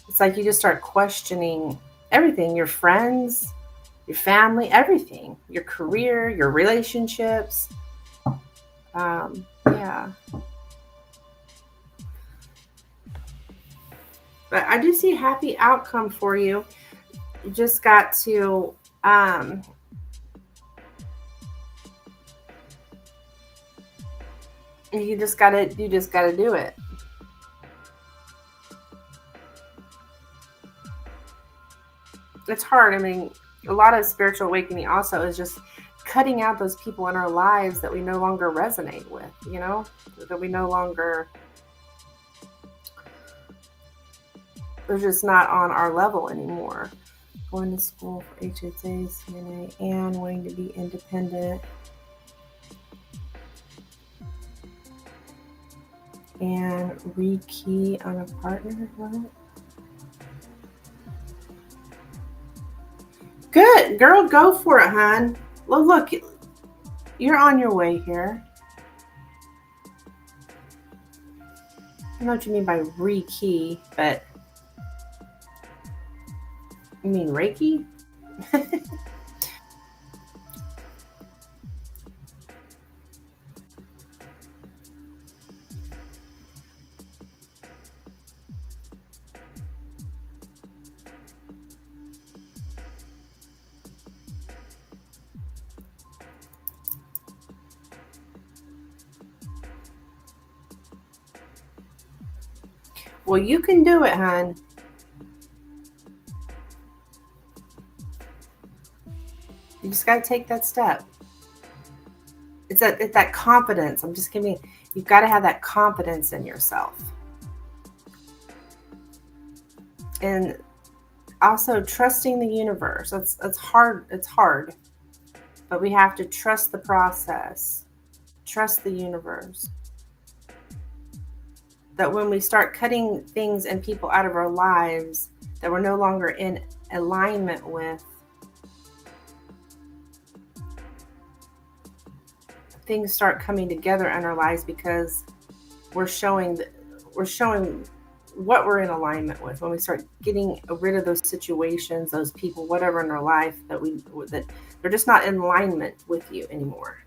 it's like you just start questioning everything, your friends, your family, everything, your career, your relationships. Yeah. But I do see a happy outcome for you. You just got to you just gotta do it. It's hard. I mean, a lot of spiritual awakening also is just cutting out those people in our lives that we no longer resonate with, that we no longer, they're just not on our level anymore. Going to school for HSA, CNA, and wanting to be independent. And rekey on a partner. What? Good, girl, go for it, hon. Well, look, you're on your way here. I don't know what you mean by rekey, but you mean Reiki? Well, you can do it, hon. You just got to take that step. It's that confidence. I'm just giving. You've got to have that confidence in yourself, and also trusting the universe. It's hard. It's hard, but we have to trust the process. Trust the universe. That when we start cutting things and people out of our lives that we're no longer in alignment with, things start coming together in our lives because we're showing what we're in alignment with. When we start getting rid of those situations, those people, whatever in our life that they're just not in alignment with you anymore.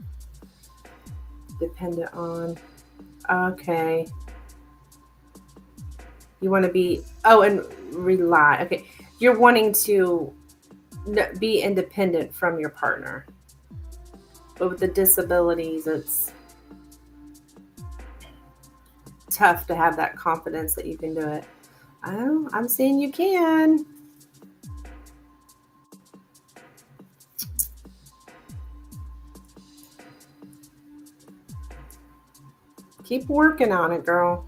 Dependent on, okay. You want to be, and rely. Okay. You're wanting to be independent from your partner. But with the disabilities, it's tough to have that confidence that you can do it. Oh, I'm seeing you can. Keep working on it, girl.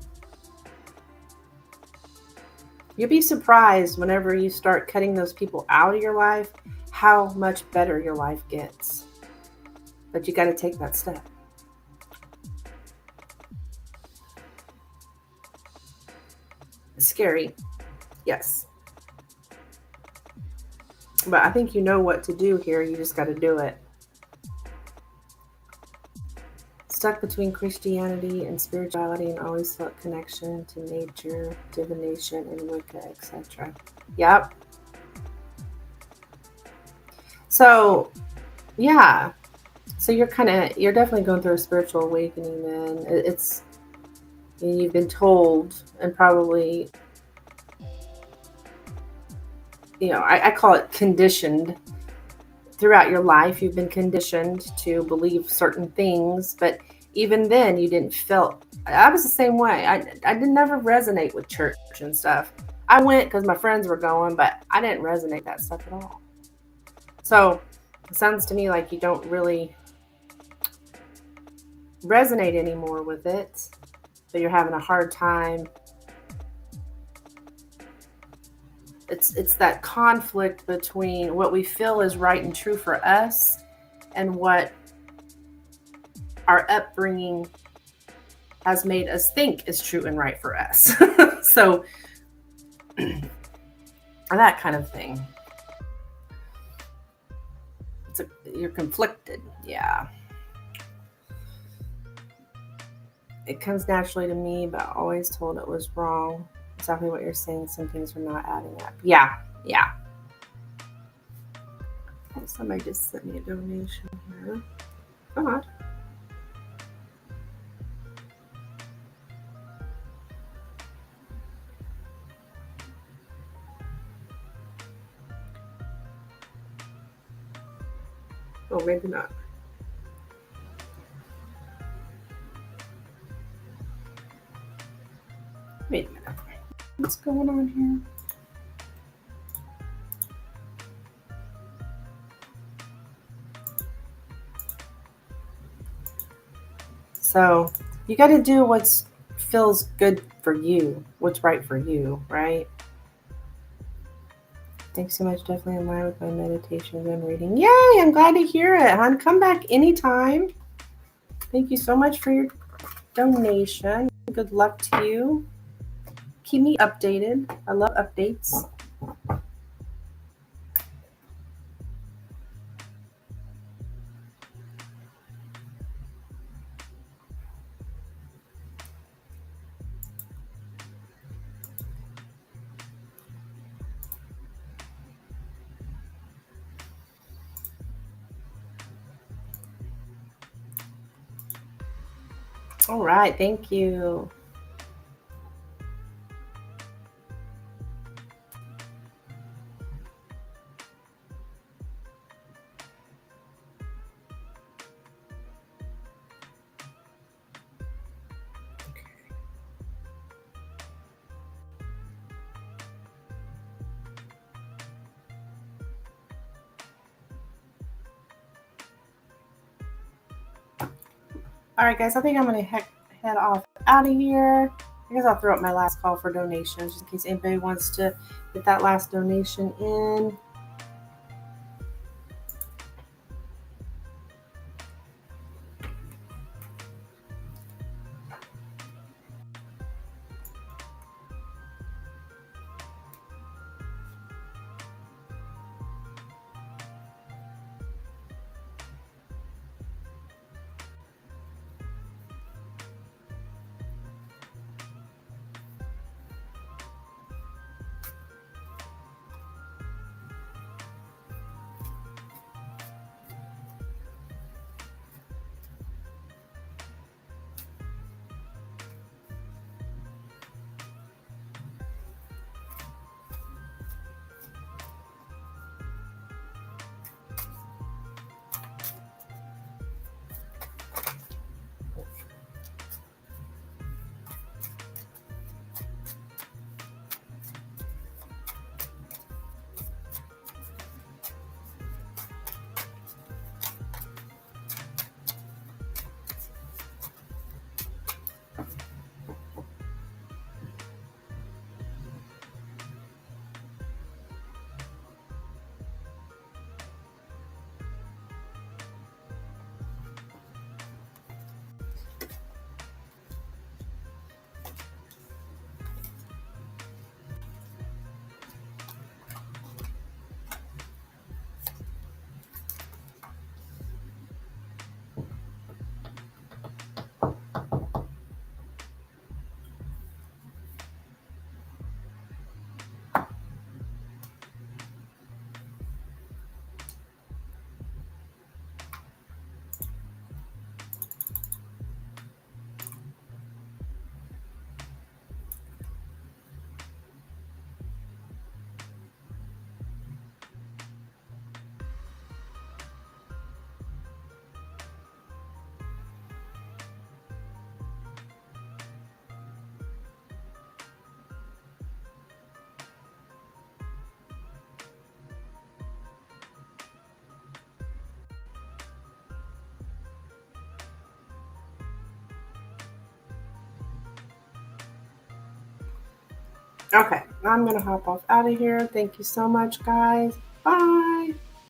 You'll be surprised whenever you start cutting those people out of your life, how much better your life gets. But you got to take that step. It's scary. Yes. But I think you know what to do here. You just got to do it. Stuck between Christianity and spirituality and always felt connection to nature, divination, and Wicca, etc. Yep. So, yeah. So you're definitely going through a spiritual awakening then. You've been told, and probably, I call it conditioned. Throughout your life, you've been conditioned to believe certain things, but even then you didn't feel. I was the same way. I didn't never resonate with church and stuff. I went because my friends were going, but I didn't resonate that stuff at all. So it sounds to me like you don't really resonate anymore with it, but you're having a hard time. It's that conflict between what we feel is right and true for us and what our upbringing has made us think is true and right for us. So that kind of thing. You're conflicted. Yeah. It comes naturally to me, but always told it was wrong. Exactly what you're saying. Some things are not adding up. Yeah. Somebody just sent me a donation here. God. Oh, maybe not. Wait a minute. What's going on here? So you got to do what feels good for you, what's right for you, right? Thanks so much. Definitely in line with my meditations and reading. Yay! I'm glad to hear it, hon. Come back anytime. Thank you so much for your donation. Good luck to you. Keep me updated. I love updates. All right. Thank you. All right, guys. I think I'm going to head off out of here. I guess I'll throw up my last call for donations just in case anybody wants to get that last donation in. Okay, I'm gonna hop off out of here. Thank you so much, guys.